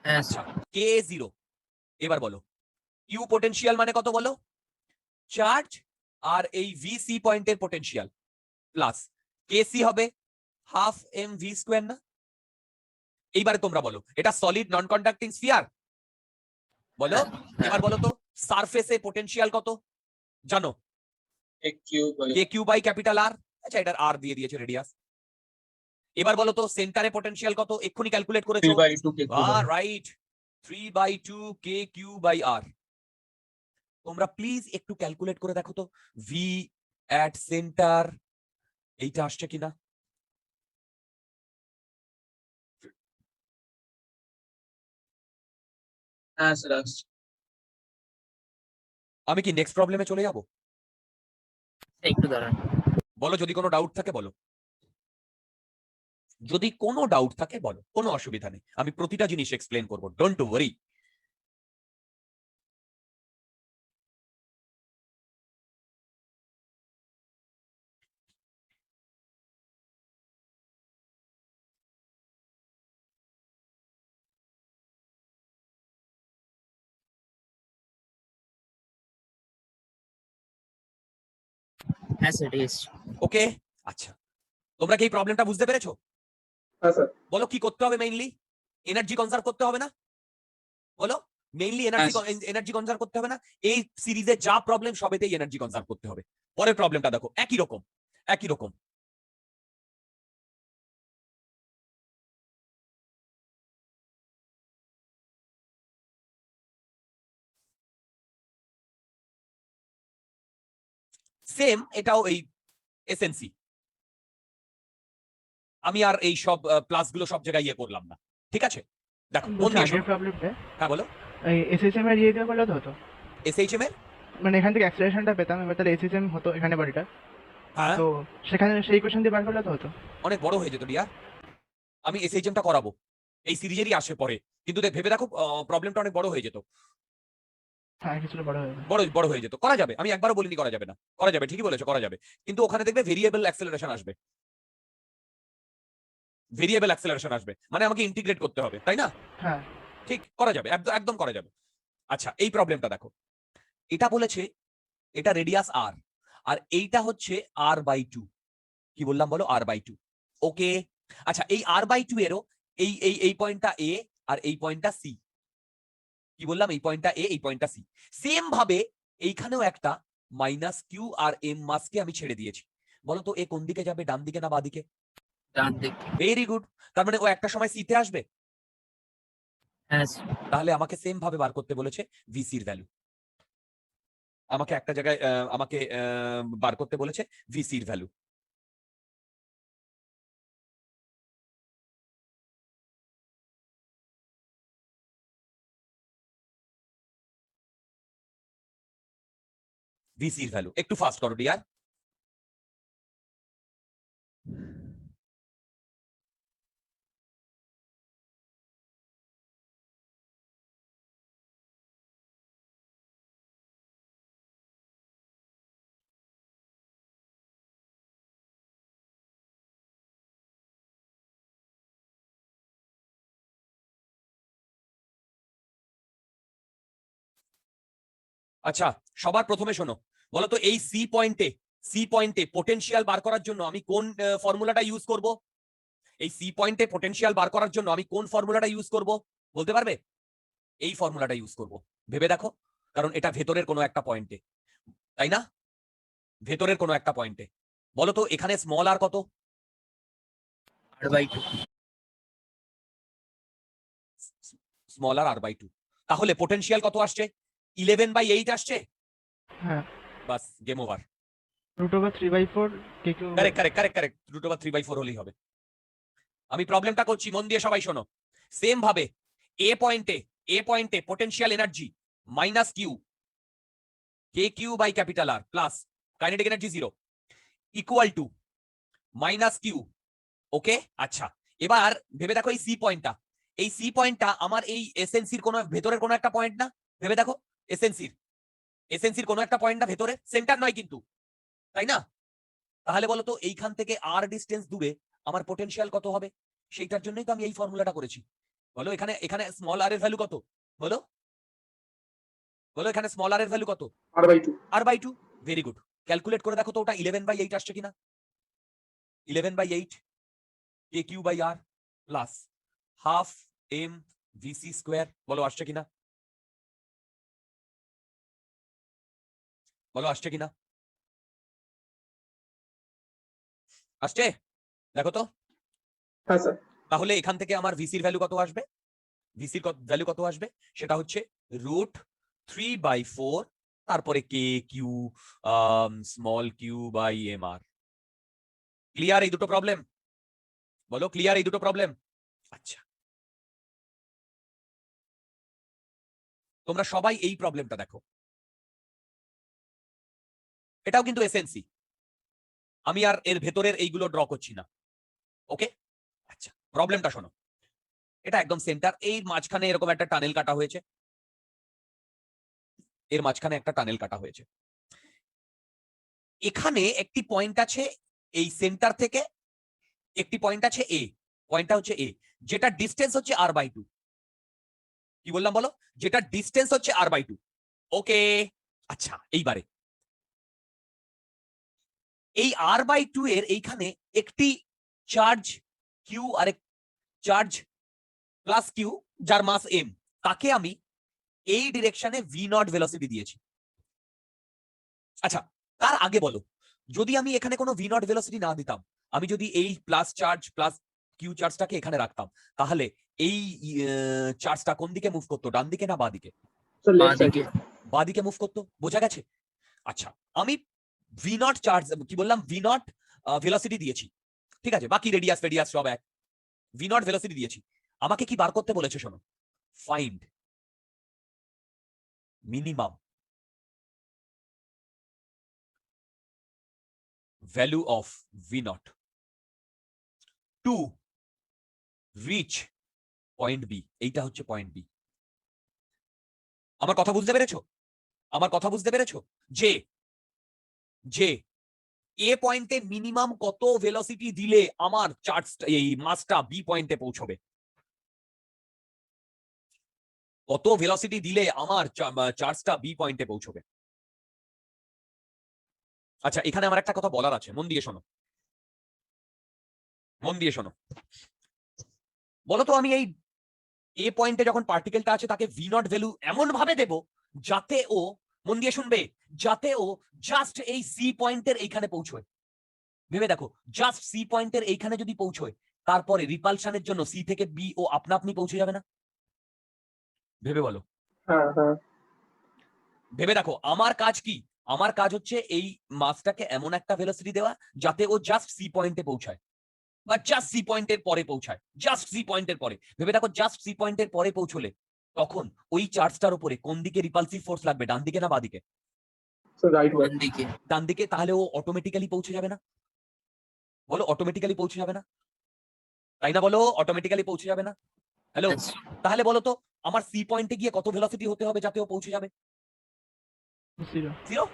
হ্যাঁ আচ্ছা কে জিরো। এবার বলো ইউ পোটেনশিয়াল মানে কত? বলো, চার্জ আর এই ভিসি পয়েন্টের পোটেনশিয়াল প্লাস কেসি হবে হাফ এম ভি স্কোয়ার না? এইবারে তোমরা বলো, এটা সলিড নন কন্ডাক্টিং স্ফিয়ার। বলো এবার বলো তো সারফেসে পোটেনশিয়াল কত জানো? কে কিউ বাই ক্যাপিটাল আর। আচ্ছা এটার আর দিয়ে দিয়েছে রেডিয়াস। এবার বলো তো সেন্টারে পোটেনশিয়াল কত? এক্ষুনি ক্যালকুলেট করেছো। 3/2 রাইট, 3/2 কে কিউ বাই আর। তোমরা প্লিজ একটু ক্যালকুলেট করে দেখো তো ভি অ্যাট সেন্টার এইটা আসছে কিনা। হ্যাঁ স্যার আসছে। আমি কি নেক্সট প্রবলেমে চলে যাব? একটু দাঁড়ান। বলো যদি কোনো ডাউট থাকে বলো। যদি কোনো ডাউট থাকে বলো, কোনো অসুবিধা নেই, আমি প্রতিটা জিনিস এক্সপ্লেন করবো, ডোন্ট ওয়ারি। হ্যাঁ স্যার ঠিক আছে। ওকে, আচ্ছা, তোমরা কি এই প্রবলেমটা বুঝতে পেরেছো? হ্যাঁ স্যার। বলো কি করতে হবে? মেইনলি এনার্জি কনজার্ভ করতে হবে না? বলো, মেইনলি এনার্জি এনার্জি কনজার্ভ করতে হবে না? এই সিরিজে যা প্রবলেম সবেতেই এনার্জি কনজার্ভ করতে হবে। পরের প্রবলেমটা দেখো, একই রকম, একই রকম। সেম, এটাও এই এসএনসি। আমি আর এই সব প্লাস গুলো সব জায়গায় ইয়ে করলাম না, ঠিক আছে? দেখো মন বলছি দিয়ে আগের শোনো। প্রবলেমটা হ্যাঁ বলো। এই এসএসএম এর ইয়ে দেওয়া করলে তো হতো, এসএইচএম এর, মানে এখান থেকে অ্যাক্সেলারেশনটা পেতাম, এবার তাহলে এসএসএম হতো এখানে বডিটা, হ্যাঁ তো সেখানে সেই কোশ্চেন দিয়ে বার করলে তো হতো। অনেক বড় হয়ে যেত ডিয়ার। আমি এসএইচএমটা করাবো, এই সিরিজেরই আসে পরে, কিন্তু ভেবে দেখো প্রবলেমটা অনেক বড় হয়ে যেত, হ্যাঁ কিছুটা বড় হয়ে যাবে। বড় বড় হয়ে যেত। করা যাবে, আমি একবারও বলিনি করা যাবে না, করা যাবে, ঠিকই বলেছো, করা যাবে। কিন্তু ওখানে দেখবে ভেরিয়েবল অ্যাক্সেলারেশন আসবে, ভেরিয়েবল অ্যাক্সেলারেশন আসবে, মানে আমাকে ইন্টিগ্রেট করতে হবে, তাই না? হ্যাঁ ঠিক, করা যাবে, একদম একদম করা যাবে। আচ্ছা, এই প্রবলেমটা দেখো, এটা বলেছে এটা রেডিয়াস আর, আর এইটা হচ্ছে r/2। কি বললাম বলো? r/2। ওকে, আচ্ছা, এই r/2 এরও এই পয়েন্টটা এ আর এই পয়েন্টটা সি। কি বললাম? এই পয়েন্টটা এ, এই পয়েন্টটা সি। সেম ভাবে এইখানেও একটা মাইনাস কিউ আর এম মাসকে আমি ছেড়ে দিয়েছি। বলো তো এ কোন দিকে যাবে, ডান দিকে না বাদিকে? ডান দিকে। ভেরি গুড, তার মানে ও একটা সময় সিতে আসবে। হ্যাঁ স্যার। তাহলে আমাকে সেম ভাবে বার করতে বলেছে ভিসির ভ্যালু। আমাকে একটা জায়গায় আমাকে বার করতে বলেছে ভিসির ভ্যালু। ভিসির ভ্যালু একটু ফাস্ট করো ডিয়ার। আচ্ছা, সবার প্রথমে শোনো, বলো তো এই সি পয়েন্টে পোটেনশিয়াল বার করার জন্য আমি কোন ফর্মুলাটা ইউজ করব? এই সি পয়েন্টে পোটেনশিয়াল বার করার জন্য আমি কোন ফর্মুলাটা ইউজ করব বলতে পারবে? এই ফর্মুলাটা ইউজ করব, ভেবে দেখো, কারণ এটা ভেতরের কোনো একটা পয়েন্টে, তাই না? ভেতরের কোনো একটা পয়েন্টে। বলো তো এখানে স্মল আর কত? r/2। Small r/2। তাহলে পোটেনশিয়াল কত আসছে? 11/8 আসছে। হ্যাঁ বাস, game over. √3/4 K Q. Correct correct correct correct, √3/4 হলেই হবে। আমি প্রবলেমটা করছি, মন দিয়ে সবাই শোনো। সেম ভাবে এ পয়েন্টে potential energy minus Q, K Q by capital R plus kinetic energy 0 equal to minus Q. Okay, আচ্ছা, এবার ভেবে দেখো এই সি পয়েন্টটা আমার এই এসএনসির কোন ভেতরের কোনো একটা পয়েন্ট না? ভেবে দেখো, এসএনসির কোনো একটা পয়েন্ট না ভেতরে, সেন্টার নয় কিন্তু, তাই না? তাহলে বলো তো এইখান থেকে আর ডিস্টেন্স দূরে আমার পোটেনশিয়াল কত হবে? সেইটার জন্যই তো আমি এই ফর্মুলাটা করেছি। বলো এখানে এখানে স্মল আর এর ভ্যালু কত? বলো বলো এখানে স্মল আর এর ভ্যালু কত? r/2। r/2। Very good, calculate করে দেখো তো ওটা 11/8 আসছে কিনা। 11/8 K Q by R plus half M VC square, বলো আসছে কিনা, বলো আসছে কিনা? আসছে, দেখো তো। হ্যাঁ স্যার। তাহলে এখান থেকে আমার ভিসির ভ্যালু কত আসবে? ভিসির ভ্যালু কত আসবে? সেটা হচ্ছে √3/4, তারপরে K Q small Q by M R. Clear এই দুটো প্রবলেম? বলো ক্লিয়ার এই দুটো প্রবলেম? আচ্ছা, তোমরা সবাই এই প্রবলেমটা দেখো, এটাও কিন্তু এসএনসি। আমি আর এর ভেতরের এইগুলো ড্র করছি না, ওকে? আচ্ছা, প্রবলেমটা শোনো, এটা একদম সেন্টার, এই মাঝখানে এরকম একটা টানেল কাটা হয়েছে, এর মাঝখানে একটা টানেল কাটা হয়েছে, এখানে একটি পয়েন্ট আছে এই সেন্টার থেকে, একটি পয়েন্ট আছে এ, পয়েন্টটা হচ্ছে এ, যেটা ডিস্টেন্স হচ্ছে r/2। কি বললাম বলো? যেটা ডিস্টেন্স হচ্ছে r/2। ওকে, আচ্ছা এইবারে এই r/2 এর এইখানে একটি চার্জ কিউ আর এক চার্জ প্লাস কিউ যার মাস m, তাকে আমি এই ডিরেকশনে v0 ভেলোসিটি দিয়েছি। আচ্ছা, তার আগে বলো, যদি আমি এখানে কোনো v0 ভেলোসিটি না দিতাম, আমি যদি এই প্লাস চার্জ প্লাস কিউ চার্জটাকে এখানে রাখতাম, তাহলে এই চার্জটা কোন দিকে মুভ করতো, ডান দিকে না বাঁ দিকে? So বাঁ left side. দিকে। বাঁ দিকে মুভ করতো, বোঝা গেছে? আচ্ছা, আমি v0 চার্জ, কি বললাম, v0 ভেলোসিটি দিয়েছি, ঠিক আছে, বাকি রেডিয়াস ফেডিয়াস সব এক, v0 ভেলোসিটি দিয়েছি। আমাকে কি বার করতে বলেছে শোনো, find minimum value of v0 to reach point B. এইটা হচ্ছে পয়েন্ট বি। আমার কথা বুঝতে পেরেছো? আমার কথা বুঝতে পেরেছো যে যে এ পয়েন্টে মিনিমাম কত ভেলোসিটি দিলে আমার চার্জ, এই মাসটা বি পয়েন্টে পৌঁছবে, কত ভেলোসিটি দিলে আমার চার্জটা বি পয়েন্টে পৌঁছবে। আচ্ছা, এখানে আমার একটা কথা বলার আছে, মন দিয়ে শোনো, মন দিয়ে শোনো। বলতো আমি এই এ পয়েন্টে যখন পার্টিকেলটা আছে তাকে v0 ভ্যালু এমন ভাবে দেব যাতে ও, মন দিয়ে শুনবে, যাতে ও জাস্ট এই সি পয়েন্টের এইখানে পৌঁছয়। ভেবে দেখো, জাস্ট সি পয়েন্টের এইখানে যদি পৌঁছয়, তারপরে রিপালশনের জন্য সি থেকে বি ও আপনা আপনি পৌঁছে যাবে না? ভেবে বলো, हाँ ভেবে দেখো, আমার কাজ কি? আমার কাজ হচ্ছে এই মাসটাকে এমন একটা ভেলোসিটি দেওয়া যাতে ও জাস্ট সি পয়েন্টে পৌঁছায়, বা জাস্ট সি পয়েন্টের পরে পৌঁছায়, জাস্ট সি পয়েন্টের পরে। ভেবে দেখো, জাস্ট সি পয়েন্টের পরে পৌঁছলে তখন ওই চার্জটার উপরে কোন দিকে রিপালসিভ ফোর্স লাগবে, ডান দিকে না বাঁ দিকে? so right one. ডান দিকে। ডান দিকে। তাহলে ও অটোমেটিক্যালি পৌঁছে যাবে না? বলো, অটোমেটিক্যালি পৌঁছে যাবে না? তাই না, বলো, অটোমেটিক্যালি পৌঁছে যাবে না? Hello, Yes. তাহলে বলো তো আমার সি পয়েন্টে গিয়ে কত ভেলোসিটি হতে হবে যাতে ও পৌঁছে যাবে? 0। জিরো।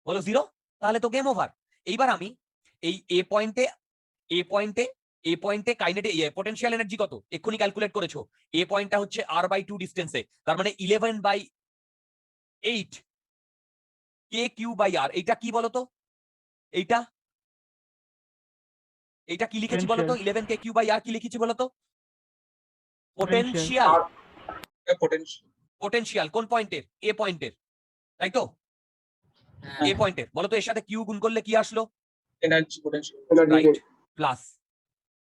বলো জিরো। তাহলে তো গেম ওভার। এইবার আমি এই এ পয়েন্টে, এ পয়েন্টে এ পয়েন্টে কাইনেটিক পটেনশিয়াল এনার্জি কত এক্ষুনি ক্যালকুলেট করেছো? এ পয়েন্টটা হচ্ছে r/2 ডিস্টেন্সে, তার মানে 11/8 k/r। এইটা কি বলতো? এইটা এইটা কি লিখেছি বলতো? 11 k/r কি লিখেছি বলতো? পোটেনশিয়াল। Potential. পোটেনশিয়াল কোন পয়েন্টের? এ পয়েন্টের, তাই তো? এ পয়েন্টের। বলতো এর সাথে কিউ গুণ করলে কি আসলো? Energy potential. Energy. Right, plus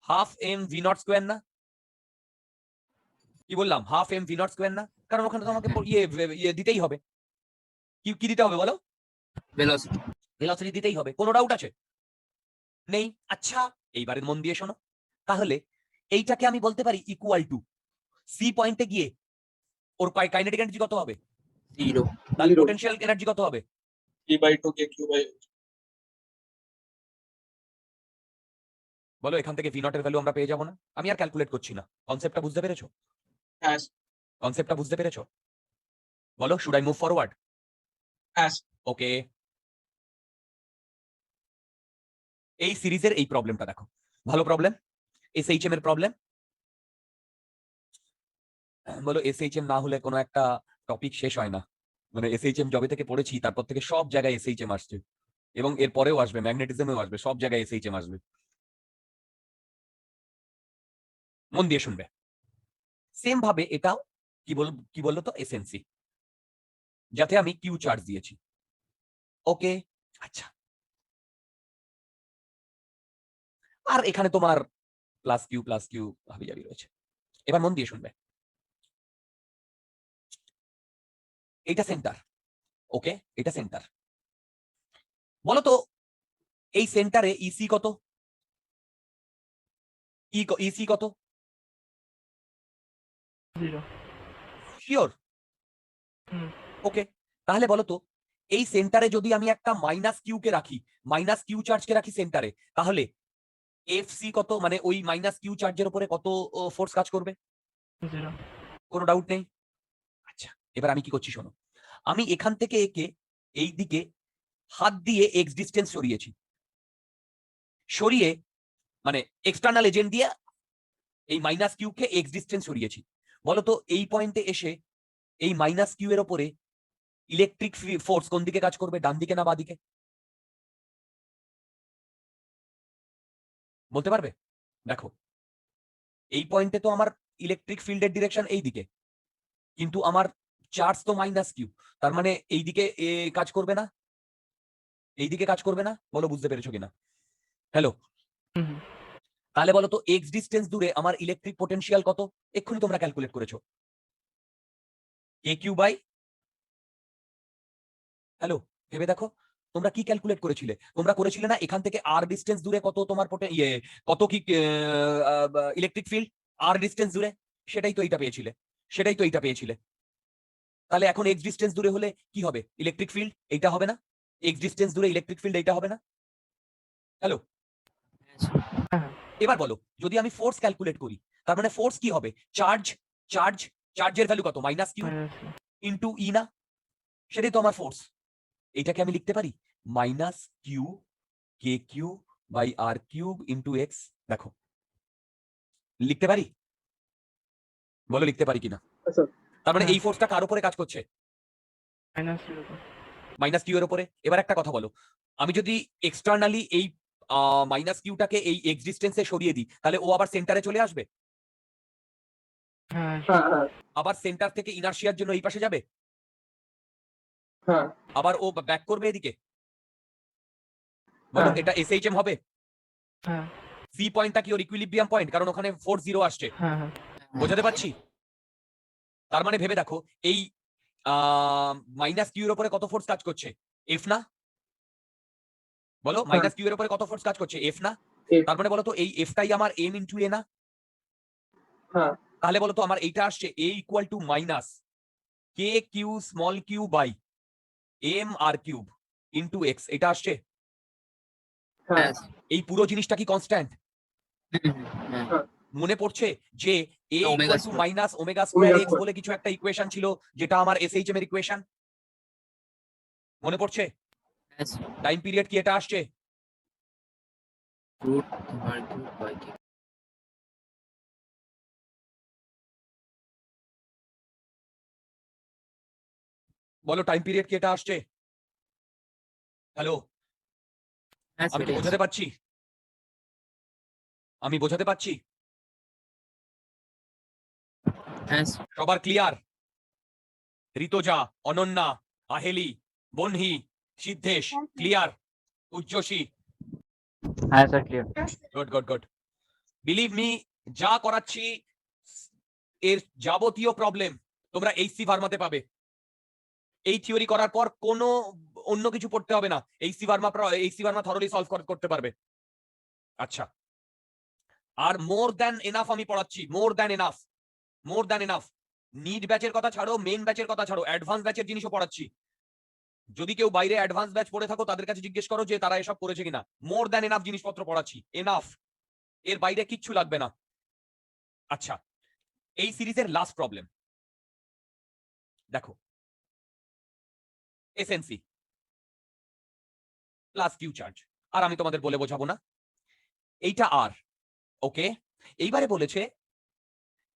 half M V not square না? কি বললাম, half M V not square না? কারণ ওখানে তো আমাকে ইয়ে দিতেই হবে। কি কি দিতে হবে বলো? ভেলোসিটি। ভেলোসিটি দিতেই হবে। কোনো ডাউট আছে? নেই। আচ্ছা, এইবারে মন দিয়ে শোনো, তাহলে এইটাকে আমি বলতে পারি ইকুয়াল টু সি পয়েন্টে গিয়ে ওর কাইনেটিক এনার্জি কত হবে? 0। তাহলে Zero. পোটেনশিয়াল এনার্জি কত হবে? P/2 KQ by. বলো, এখান থেকে ভি নট এর ভ্যালু আমরা পেয়ে যাবো না? আমি আর ক্যালকুলেট করছি না। কনসেপ্টটা বুঝতে পেরেছো? Has. কনসেপ্টটা বুঝতে পেরেছো? বলো, should I move forward? Has. ওকে, এই সিরিজের এই প্রবলেমটা দেখো, ভালো প্রবলেম, এসএইচএম এর প্রবলেম। বলো, এসএইচএম না হলে কোনো একটা টপিক শেষ হয় না। মানে এসএইচএম যবে থেকে পড়েছি তারপর থেকে সব জায়গায় এসএইচএম আসছে, এবং এর পরেও আসবে, ম্যাগনেটিজমেও আসবে, সব জায়গায় এসএইচএম আসবে। মন দিয়ে শুনবে। সেম ভাবে এটাও কি বললো তো, এসএনসি, যাতে আমি কিউ চার্জ দিয়েছি। ওকে, আচ্ছা, আর এখানে তোমার প্লাস কিউ হাবিজাবি রয়েছে। এবার মন দিয়ে শুনবে, এটা সেন্টার। ওকে, এটা সেন্টার। বলো তো এই সেন্টারে ইসি কত? ইসি কত? 0। শিওর? হুম। ওকে, তাহলে বলো তো এই সেন্টারে যদি আমি একটা মাইনাস কিউ কে রাখি, মাইনাস কিউ চার্জ কে রাখি সেন্টারে, তাহলে এফসি কত, মানে ওই মাইনাস কিউ চার্জের উপরে কত ফোর্স কাজ করবে? 0। কোনো ডাউট নেই। আচ্ছা, এবার আমি কি করছি শোনো, আমি এখান থেকে একে এই দিকে হাত দিয়ে এক্স ডিস্টেন্স সরিয়েছি, সরিয়ে মানে এক্সটার্নাল এজেন্ট দিয়ে এই মাইনাস কিউ কে এক্স ডিস্টেন্স সরিয়েছি। বলতো এই পয়েন্টে এসে এই মাইনাস কিউ এর উপরে ইলেকট্রিক ফোর্স কোন দিকে কাজ করবে, ডান দিকে না বাঁ দিকে? বলতে পারবে? দেখো, এই পয়েন্টে তো আমার ইলেকট্রিক ফিল্ডের ডিরেকশন এই দিকে, কিন্তু আমার চার্জ তো মাইনাস কিউ, তার মানে এই দিকে কাজ করবে না, এই দিকে কাজ করবে না? বলো বুঝতে পেরেছো কিনা? হ্যালো, হুম হুম। তাহলে বলো তো এক্স ডিস্টেন্স দূরে আমার ইলেকট্রিক পোটেনশিয়াল কত? এক্ষুনি তোমরা ক্যালকুলেট করেছো, কে কিউ বাই, হ্যালো ভেবে দেখো, তোমরা কি ক্যালকুলেট করেছিলে? তোমরা করেছিলে না এখান থেকে আর ডিস্টেন্স দূরে কত তোমার কত কি ইলেকট্রিক ফিল্ড আর ডিস্টেন্স দূরে, সেটাই তো এইটা পেয়েছিলে, সেটাই তো এইটা পেয়েছিলে। তাহলে এখন এক্স ডিস্টেন্স দূরে হলে কি হবে? ইলেকট্রিক ফিল্ড এইটা হবে না? এক্স ডিস্টেন্স দূরে ইলেকট্রিক ফিল্ড এইটা হবে না? হ্যালো, হ্যাঁ হ্যাঁ। এবার বলো, যদি আমি ফোর্স ক্যালকুলেট করি, তার মানে ফোর্স কি হবে? চার্জ, চার্জ, চার্জের ভ্যালু কত? মাইনাস কিউ ইন্টু ই না? সেটাই তো আমার ফোর্স। এটাকে আমি লিখতে পারি minus Q K Q by R cube into X. দেখো, লিখতে পারি? বলো লিখতে পারি কিনা? আচ্ছা তার মানে হ্যাঁ। এই ফোর্সটা কার উপরে কাজ করছে? -0 উপর। মাইনাস কিউ এর উপরে। এবার একটা কথা বলো, আমি যদি এক্সটার্নালি এই মাইনাস কিউটাকে এই এক্স ডিস্টেন্সে সরিয়ে দিই, তাহলে ও আবার সেন্টারে চলে আসবে, হ্যাঁ হ্যাঁ হ্যাঁ আবার সেন্টার থেকে ইনার্শিয়ার জন্য এই পাশে যাবে, হ্যাঁ আবার ও ব্যাক করবে এদিকে। বলো হ্যাঁ। এটা এসএইচএম হবে? হ্যাঁ সি পয়েন্টটা কি ওর ইকুইলিব্রিয়াম পয়েন্ট, কারণ ওখানে ফোর্স 0 আসছে। হ্যাঁ হ্যাঁ। বোঝাতে পারছি? তার মানে ভেবে দেখো, এই মাইনাস কিউ এর উপরে কত ফোর্স কাজ করছে? এফ না? বলো মাইনাস কিউ এর উপরে কত ফোর্স কাজ করছে? এফ না? F, তার মানে বলো তো এই এফটাই আমার এম ইন্টু এ না? হ্যাঁ তাহলে বলো তো আমার এইটা আসছে A equal to minus K Q small Q by M R cube into X, এটা আসছে। হ্যাঁ এই পুরো জিনিসটা কি কনস্ট্যান্ট? হ্যাঁ। মনে পড়ছে যে এ Omega equal to square. Minus omega square Omega x square. বলে কিছু একটা ইকুয়েশন ছিল, যেটা আমার এসএইচএম এর ইকুয়েশন? মনে পড়ছে? টাইম পিরিয়ড কি এটা আসছে? root r cube by k. বলো টাইম পিরিয়ড কি এটা আসছে? হ্যালো, Yes, আমি it কি is. বোঝাতে পারছি? আমি বোঝাতে পারছি? Yes. সবার ক্লিয়ার? ঋতজা, অনন্যা, আহেলি, বনহি, সিদ্ধেশ ক্লিয়ার? উজ্জসী? হ্যাঁ sir clear. Good good good. Believe me, যা করাচ্ছি এর যাবতীয় প্রবলেম তোমরা এইচসি ভার্মাতে পাবে। এই থিওরি করার পর কোনো অন্য কিছু পড়তে হবে না, এইচসি ভার্মা থরলি সলভ করতে পারবে। আচ্ছা, আর মোর দ্যান এনাফ আমি পড়াচ্ছি, more than enough, more than enough. Need ব্যাচের কথা ছাড়ো, মেন ব্যাচের কথা ছাড়ো, অ্যাডভান্স ব্যাচের জিনিসও পড়াচ্ছি। যদি কেউ বাইরে অ্যাডভান্স ব্যাচ পড়ে থাকো, তাদের কাছে জিজ্ঞেস করো যে তারা এসব করেছে কিনা। মোর দ্যান এনাফ জিনিসপত্র পড়াচ্ছি, এনাফ, এর বাইরে কিচ্ছু লাগবে না। আচ্ছা, এই সিরিজের লাস্ট প্রবলেম দেখো, এসএনসি প্লাস কিউ চার্জ, আর আমি তোমাদের বলে বোঝাবো না, এইটা আর ওকে। এইবারে বলেছে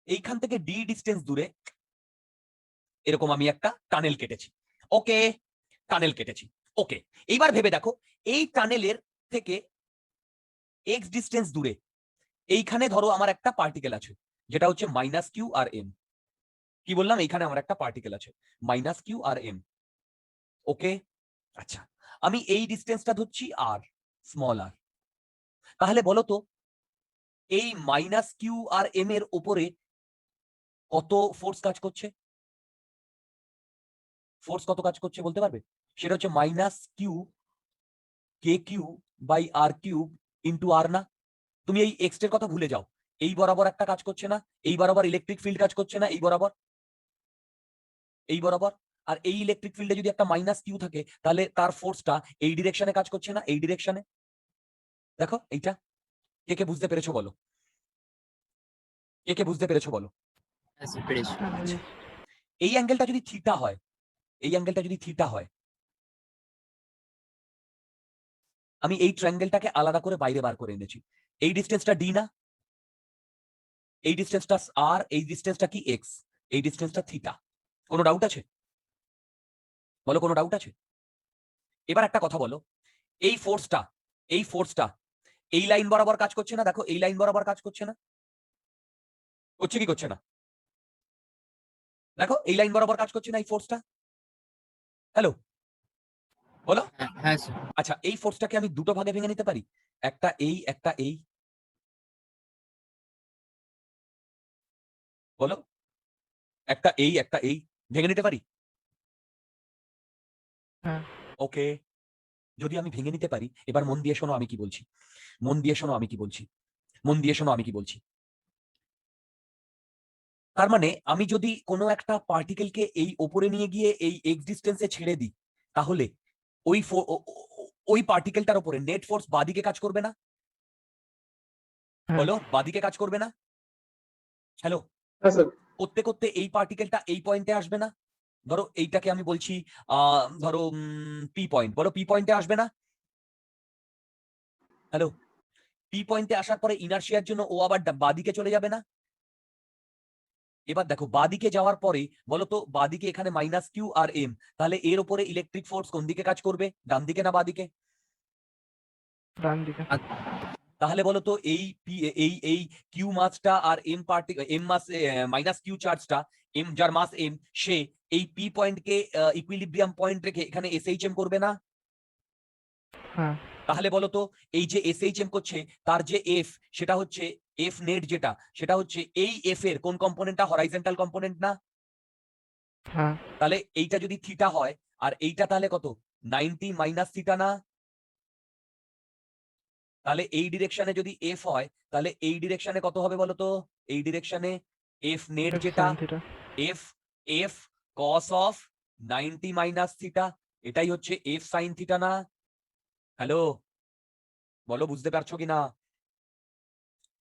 এইখান থেকে ডি ডিস্টেন্স দূরে এরকম আমি একটা টানেল কেটেছি, ওকে, টানেল কেটেছি, ওকে। এইবার ভেবে দেখো, এই টানেলের থেকে এক্স ডিস্টেন্স দূরে এইখানে ধরো আমার একটা পার্টিকেল আছে, যেটা হচ্ছে মাইনাস কিউ আর এম। কি বললাম? এইখানে আমার একটা পার্টিকেল আছে মাইনাস কিউ আর এম, ওকে। আচ্ছা, আমি এই ডিস্টেন্সটা ধরছি আর, স্মল আর। তাহলে বলো তো এই মাইনাস কিউ আর এম এর উপরে কত ফোর্স কাজ করছে? ফোর্স কত কাজ করছে বলতে পারবে? সেটা হচ্ছে minus Q K Q by R cube into R না? তুমি এই এক্স এর কথা ভুলে যাও, এই বরাবর একটা কাজ করছে না, এই বরাবর ইলেকট্রিক ফিল্ড কাজ করছে না, এই বরাবর, এই বরাবর। আর এই ইলেকট্রিক ফিল্ডে যদি একটা মাইনাস কিউ থাকে, তাহলে তার ফোর্সটা এই ডিরেকশনে কাজ করছে না, এই ডিরেকশনে। দেখো এইটা, কে কে বুঝতে পেরেছো বলো, কে কে বুঝতে পেরেছো বলো। হ্যাঁ স্যার পেরেছি। হ্যাঁ, বুঝেছি। এই অ্যাঙ্গেলটা যদি থিটা হয়, এই অ্যাঙ্গেলটা যদি থিটা হয়, আমি এই ট্রায়াঙ্গেলটাকে আলাদা করে বাইরে বার করে এনেছি। এই ডিস্টেন্সটা ডি না, এই ডিস্টেন্সটা আর, এই ডিস্টেন্সটা কি এক্স, এই ডিস্টেন্সটা থিটা। কোনো ডাউট আছে বলো, কোনো ডাউট আছে? এবার একটা কথা বলো, এই ফোর্সটা, এই ফোর্সটা এই লাইন বরাবর কাজ করছে না? দেখো এই লাইন বরাবর কাজ করছে না, করছে কি করছে না? দেখো এই লাইন বরাবর কাজ করছে না এই ফোর্সটা। হ্যালো, বলো। হ্যাঁ স্যার। আচ্ছা, এই ফোর্সটাকে আমি দুটো ভাগে ভেঙে নিতে পারি, একটা এই একটা এই, বলো, একটা এই একটা এই, ভেঙে নিতে পারি? হ্যাঁ। ওকে, যদি আমি ভেঙে নিতে পারি, এবার মন দিয়ে শোনো আমি কি বলছি, মন দিয়ে শোনো আমি কি বলছি, মন দিয়ে শোনো আমি কি বলছি। তার মানে আমি যদি কোনো একটা পার্টিকেলকে এই ওপরে নিয়ে গিয়ে এই এক্স ডিস্টেন্সে ছেড়ে দিই, তাহলে ওই ওই পার্টিকেলটার উপরে নেট ফোর্স বাদিকে কাজ করবে না? হ্যাঁ। বলো, বাদিকে কাজ করবে না? হ্যালো, হ্যাঁ স্যার। করতে করতে এই পার্টিকেলটা এই পয়েন্টে আসবে না? ধরো এইটাকে আমি বলছি ধরো পি পয়েন্ট, বলো পি পয়েন্টে আসবে না? হ্যালো, পি পয়েন্টে আসার পরে ইনার্শিয়ার জন্য ও আবার বাদিকে চলে যাবে না? এবার দেখো বাদিকে যাওয়ার পরে বলো তো, বাদিকে এখানে মাইনাস কিউ আর এম, তাহলে এর উপরে ইলেকট্রিক ফোর্স কোন দিকে কাজ করবে, ডান দিকে না বাদিকে? ডান দিকে। তাহলে বলো তো এই এই কিউ মাসটা আর এম এম মাস মাইনাস কিউ চার্জটা, এম যার মাস এম, সে এই পি পয়েন্টকে ইকুইলিব্রিয়াম পয়েন্ট রেখে এখানে এসএইচএম করবে না? হ্যাঁ। তাহলে বলো তো এই যে এসএইচএম করছে তার যে এফ, সেটা হচ্ছে এফ নেট, যেটা সেটা হচ্ছে এই এফ এর কোন কম্পোনেন্টটা, হরাইজন্টাল কম্পোনেন্ট না? হ্যাঁ। তাহলে এইটা যদি থিটা হয় আর এইটা তাহলে কত, 90 মাইনাস থিটা না? তাহলে এই ডিরেকশনে যদি এফ হয়, তাহলে এই ডিরেকশনে কত হবে বলো তো? এই ডিরেকশনে এফ নেট F যেটা, sin theta। F F cos of 90 minus theta, এটাই হচ্ছে এফ সাইন থিটা না? হ্যালো, বলো বুঝতে পারছো কিনা,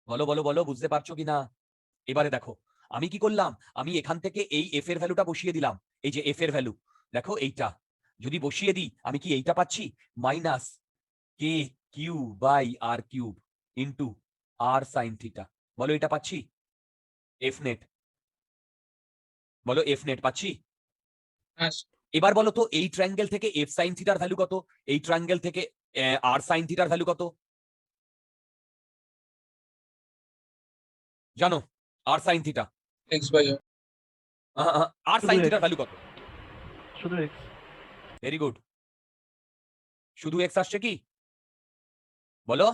বলো বলো বলো বুঝতে পারছো কিনা? এবারে দেখো আমি কি করলাম, আমি এখান থেকে এই এফ এর ভ্যালুটা বসিয়ে দিলাম, এই যে এফ এর ভ্যালু, দেখো এইটা যদি বসিয়ে দিই আমি কি এইটা পাচ্ছি, minus K Q by R cube into R sine theta. বলো এটা পাচ্ছি এফ নেট, বলো এফ নেট পাচ্ছি? হ্যাঁ এবার বলো তো এই ট্রায়াঙ্গেল থেকে এফ সাইন থিটার ভ্যালু কত, এই ট্রায়াঙ্গেল থেকে আর সাইন থিটার ভ্যালু কত জানো? আর সাইন থিটা, এক্স বাই আর শুধু সাইন x, থিটার ভ্যালু কত? শুধু x। ভেরি গুড, শুধু এক্স আসছে কি বলো,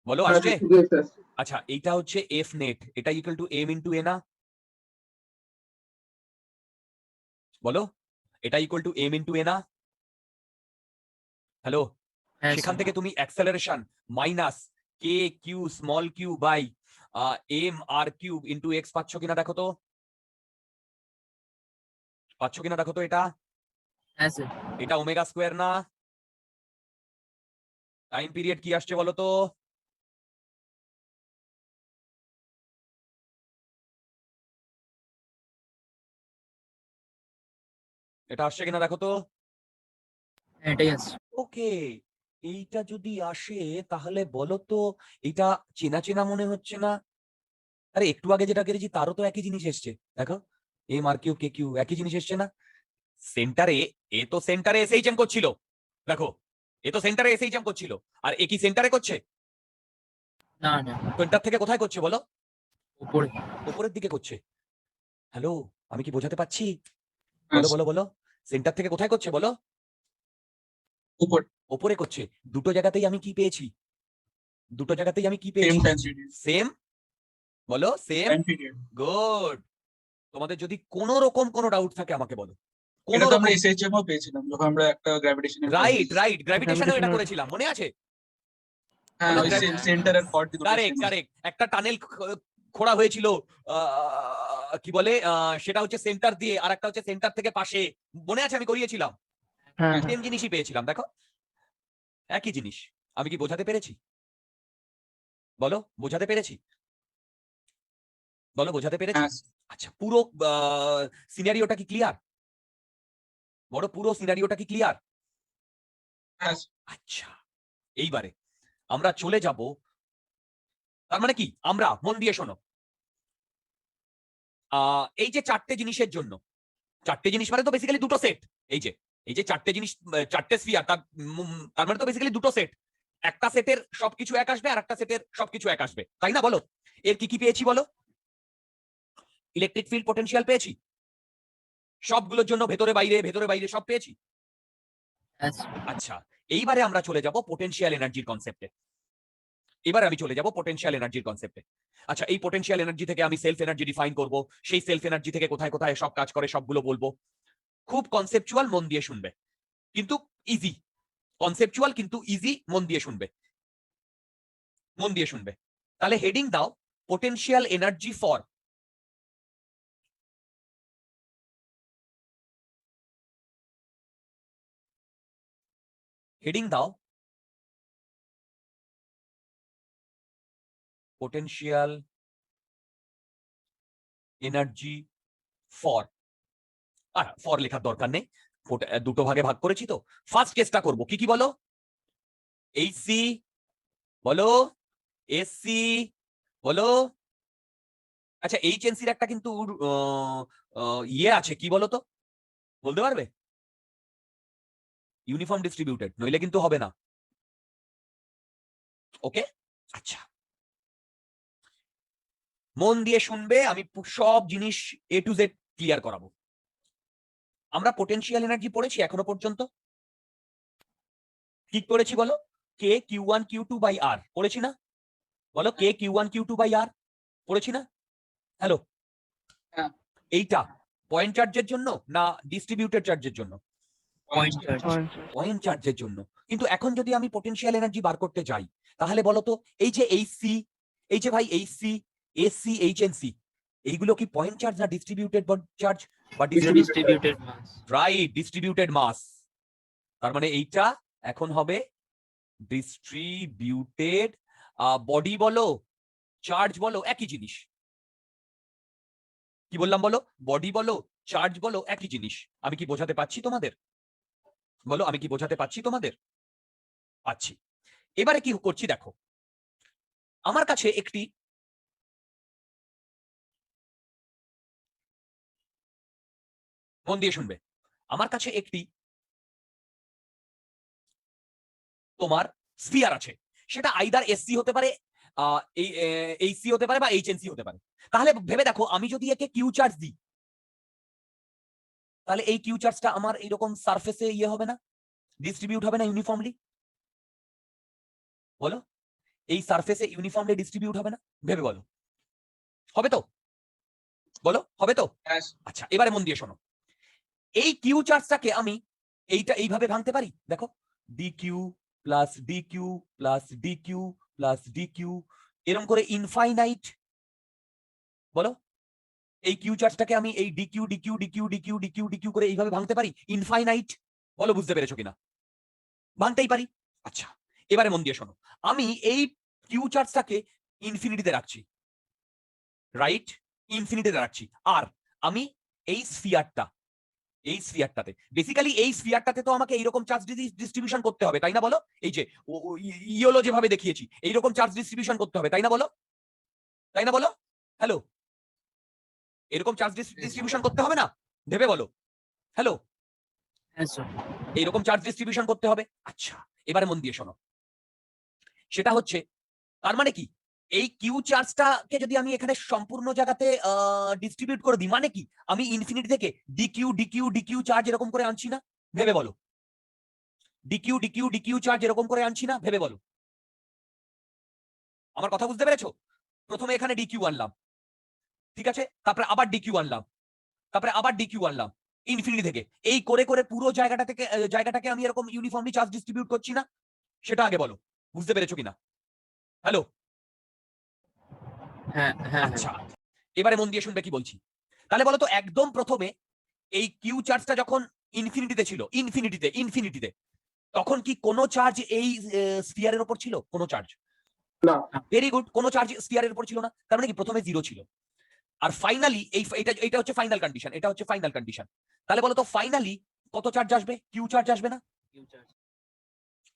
বলো আসছে? শুধু এক্স আসছে। আচ্ছা, এইটা হচ্ছে এফ নেট, এটা equal to M into A না? বলো, এটা equal to M into A না? হ্যালো, হ্যাঁ সেখান স্যার। থেকে তুমি acceleration minus K Q small Q by M R cube into X পাচ্ছ কিনা দেখো তো, পাচ্ছ কিনা দেখো তো এটা? হ্যাঁ স্যার। এটা ওমেগা স্কোয়ার না? টাইম পিরিয়ড কি আসছে বলো তো? এটা আসছে কিনা দেখো তো? হ্যাঁ এটাই আছে। ওকে, এইটা যদি আসে তাহলে বলো তো, এটা চেনা চেনা মনে হচ্ছে না? আরে একটু আগে যেটা করেছি তারও তো একই জিনিস এসছে, দেখো M R Q K Q একই জিনিস এসছে না? সেন্টারে, এ তো সেন্টারে এসএইচএম করছিল, দেখো এ তো সেন্টারে এসএইচএম করছিল, আর এ কি সেন্টারে করছে? না না, সেন্টার থেকে কোথায় করছে বলো? উপরে। উপরের দিকে করছে। হ্যালো, আমি কি বোঝাতে পারছি? বলো বলো বলো, সেন্টার থেকে কোথায় করছে বলো? উপর। ওপরে করছে। দুটো জায়গাতেই আমি কি পেয়েছি, দুটো জায়গাতেই আমি কি সেম পেয়েছি? Time period. সেম, বলো সেম। Time period. গুড, তোমাদের যদি কোনো রকম কোনো ডাউট থাকে আমাকে বলো, কোনো এটা তো আমরা রকম। এসএইচএম ও পেয়েছিলাম যখন আমরা একটা গ্র্যাভিটেশনাল রাইট রাইট, গ্র্যাভিটেশনেও এটা Gravitational- করেছিলাম, মনে আছে? হ্যাঁ, ওই সেন্টারের কর্ড দুটো কারেক্ট কারেক্ট, একটা টানেল খোঁড়া হয়েছিল, কি বলে সেটা হচ্ছে সেন্টার দিয়ে, আর একটা হচ্ছে সেন্টার থেকে পাশে, মনে আছে আমি করিয়েছিলাম, হ্যাঁ। সেম জিনিসই পেয়েছিলাম, দেখো একই জিনিস। আমি কি বোঝাতে পেরেছি? বলো বোঝাতে পেরেছি? বলো বোঝাতে পেরেছি? হ্যাঁ আচ্ছা, পুরো সিনারিওটা কি ক্লিয়ার? বড় পুরো সিনারিওটা কি ক্লিয়ার? হ্যাঁ আচ্ছা, এইবারে আমরা চলে যাব, তার মানে কি, আমরা মন দিয়ে শোনো, এই যে চারটে জিনিসের জন্য, চারটে জিনিস মানে তো বেসিক্যালি দুটো সেট, এই যে চারটে জিনিস, চারটে স্ফিয়ার, তার মানে তো বেসিক্যালি দুটো সেট, একটা সেটের সবকিছু এক আসবে আর একটা সেটের সবকিছু এক আসবে, তাই না? বলো এর কি কি পেয়েছি বলো? ইলেকট্রিক ফিল্ড পটেনশিয়াল পেয়েছি সবগুলোর জন্য, ভেতরে বাইরে সব পেয়েছি। Yes. আচ্ছা, এইবারে আমরা চলে যাব পোটেনশিয়াল এনার্জির কনসেপ্টে। এবার আমি চলে যাব পোটেনশিয়াল এনার্জির কনসেপ্টে। আচ্ছা, এই পোটেনশিয়াল এনার্জি থেকে আমি সেলফ এনার্জি ডিফাইন করব, সেই সেলফ এনার্জি থেকে কোথায় কোথায় সব কাজ করে সবগুলো বলবো। খুব কনসেপচুয়াল, মন দিয়ে শুনবে, কিন্তু ইজি। কনসেপচুয়াল কিন্তু ইজি, মন দিয়ে শুনবে, মন দিয়ে শুনবে। তাহলে হেডিং দাও পোটেনশিয়াল এনার্জি ফর, হেডিং দাও পোটেনশিয়াল এনার্জি ফর। আর ফর লেখার দরকার নেই, দুটো ভাগে ভাগ করেছি তো। ফার্স্ট কেসটা করব, কি কি বলো? এইচসি বলো, এসসি বলো। আচ্ছা, এইচএনসির একটা কিন্তু ইয়ে আছে, কি বলো তো, বলতে পারবে? ইউনিফর্ম ডিস্ট্রিবিউটেড, নইলে কিন্তু হবে না। ওকে, আচ্ছা, মন দিয়ে শুনবে, আমি সব জিনিস এ টু জেড ক্লিয়ার করাবো। আমরা পোটেনশিয়াল এনার্জি পড়েছি এখনো পর্যন্ত, কি পড়েছি বলো? কে Q one Q two by R পড়েছি না? বলো, কে Q one Q two by R পড়েছি না? হ্যালো, হ্যাঁ। এইটা পয়েন্ট চার্জের জন্য না ডিস্ট্রিবিউটেড চার্জের জন্য? Point charge. পয়েন্ট চার্জের জন্য। কিন্তু এখন যদি আমি পোটেনশিয়াল এনার্জি বার করতে যাই, তাহলে বলো তো, এই যে এইচসি, এই যে ভাই এইচসি, এসসি, এইচএনসি, এইগুলো কি পয়েন্ট চার্জ না ডিস্ট্রিবিউটেড চার্জ? বা Distributed mass. রাইট, ডিস্ট্রিবিউটেড মাস। তার মানে এইটা এখন হবে ডিস্ট্রিবিউটেড। বডি বলো, চার্জ বলো, একই জিনিস। কি বললাম বলো? বডি বলো, চার্জ বলো, একই জিনিস। আমি কি বোঝাতে পারছি তোমাদের? বলো, আমি কি বোঝাতে পারছি তোমাদের? পাচ্ছি। এবারে কি করছি দেখো, আমার কাছে একটি, মন দিয়ে শুনবে, আমার কাছে একটি তোমার স্ফিয়ার আছে, সেটা আইদার এসসি হতে পারে, এইচসি হতে পারে, বা এইচএনসি হতে পারে। তাহলে ভেবে দেখো, আমি যদি একে কিউ চার্জ দিই, তাহলে এই কিউ চার্জটা আমার এইরকম সারফেসে ইয়ে হবে না, ডিস্ট্রিবিউট হবে না ইউনিফর্মলি? বলো, এই সারফেসে ইউনিফর্মলি ডিস্ট্রিবিউট হবে না? ভেবে বলো, হবে তো? বলো, হবে তো? হ্যাঁ আচ্ছা, এবারে মন দিয়ে শোনো, এই কিউ চার্জটাকে আমি এইটা এইভাবে ভাঙতে পারি, দেখো, D Q plus D Q plus D Q plus D Q, এরকম করে ইনফাইনাইট। বলো, এই কিউ চার্জটাকে আমি এই D Q D Q D Q D Q D Q D Q করে এইভাবে ভাঙতে পারি ইনফাইনাইট। বলো, বুঝতে পেরেছো কিনা? ভাঙতেই পারি। আচ্ছা, এবারে মন দিয়ে শোনো, আমি এই কিউ চার্জটাকে ইনফিনিটিতে রাখছি, রাইট, ইনফিনিটিতে রাখছি। আর আমি এই স্ফিয়ারটা, এই স্ফিয়ারটাতে, বেসিক্যালি এই স্ফিয়ারটাতে তো আমাকে এইরকম চার্জ ডিস্ট্রিবিউশন করতে হবে, তাই না? বলো, এই যে ইয়েলো যেভাবে দেখিয়েছি, এইরকম চার্জ ডিস্ট্রিবিউশন করতে হবে, তাই না? বলো, তাই না? বলো, হ্যালো, এরকম চার্জ ডিস্ট্রিবিউশন করতে হবে না? ভেবে বলো, হ্যালো, Yes, sir. এইরকম চার্জ ডিস্ট্রিবিউশন করতে হবে। আচ্ছা, এবারে মন দিয়ে শোনো, সেটা হচ্ছে, তার মানে কি, এই কিউ চার্জটাকে যদি আমি এখানে সম্পূর্ণ জায়গাতে ডিস্ট্রিবিউট করে দিই, মানে কি, আমি ইনফিনিটি থেকে ডিকিউ ডিকিউ ডিকিউ চার্জ এরকম করে আনছি না? ভেবে বলো, ডিকিউ ডিকিউ ডিকিউ চার্জ এরকম করে আনছি না? ভেবে বলো, আমার কথা বুঝতে পেরেছো? প্রথমে এখানে ডিকিউ আনলাম, ঠিক আছে, তারপরে আবার ডিকিউ আনলাম, তারপরে আবার ডিকিউ আনলাম ইনফিনিটি থেকে, এই করে করে পুরো জায়গাটাকে আমি এরকম ইউনিফর্মলি চার্জ ডিস্ট্রিবিউট করছি না? সেটা আগে বলো, বুঝতে পেরেছো কিনা? হ্যালো, হ্যাঁ। আচ্ছা, এবারে মন দিয়ে শুনবে কি বলছি। তাহলে বলো তো, একদম প্রথমে এই কিউ চার্জটা যখন ইনফিনিটিতে ছিল, ইনফিনিটিতে তখন কি কোনো চার্জ এই স্ফিয়ারের উপর ছিল? কোনো চার্জ? না। ভেরি গুড, কোনো চার্জ স্ফিয়ারের উপর ছিল না, তার মানে কি প্রথমে 0 ছিল। আর ফাইনালি এটা হচ্ছে ফাইনাল কন্ডিশন, এটা হচ্ছে ফাইনাল কন্ডিশন। তাহলে বলো তো ফাইনালি কত চার্জ আসবে? কিউ চার্জ আসবে না? Q charge.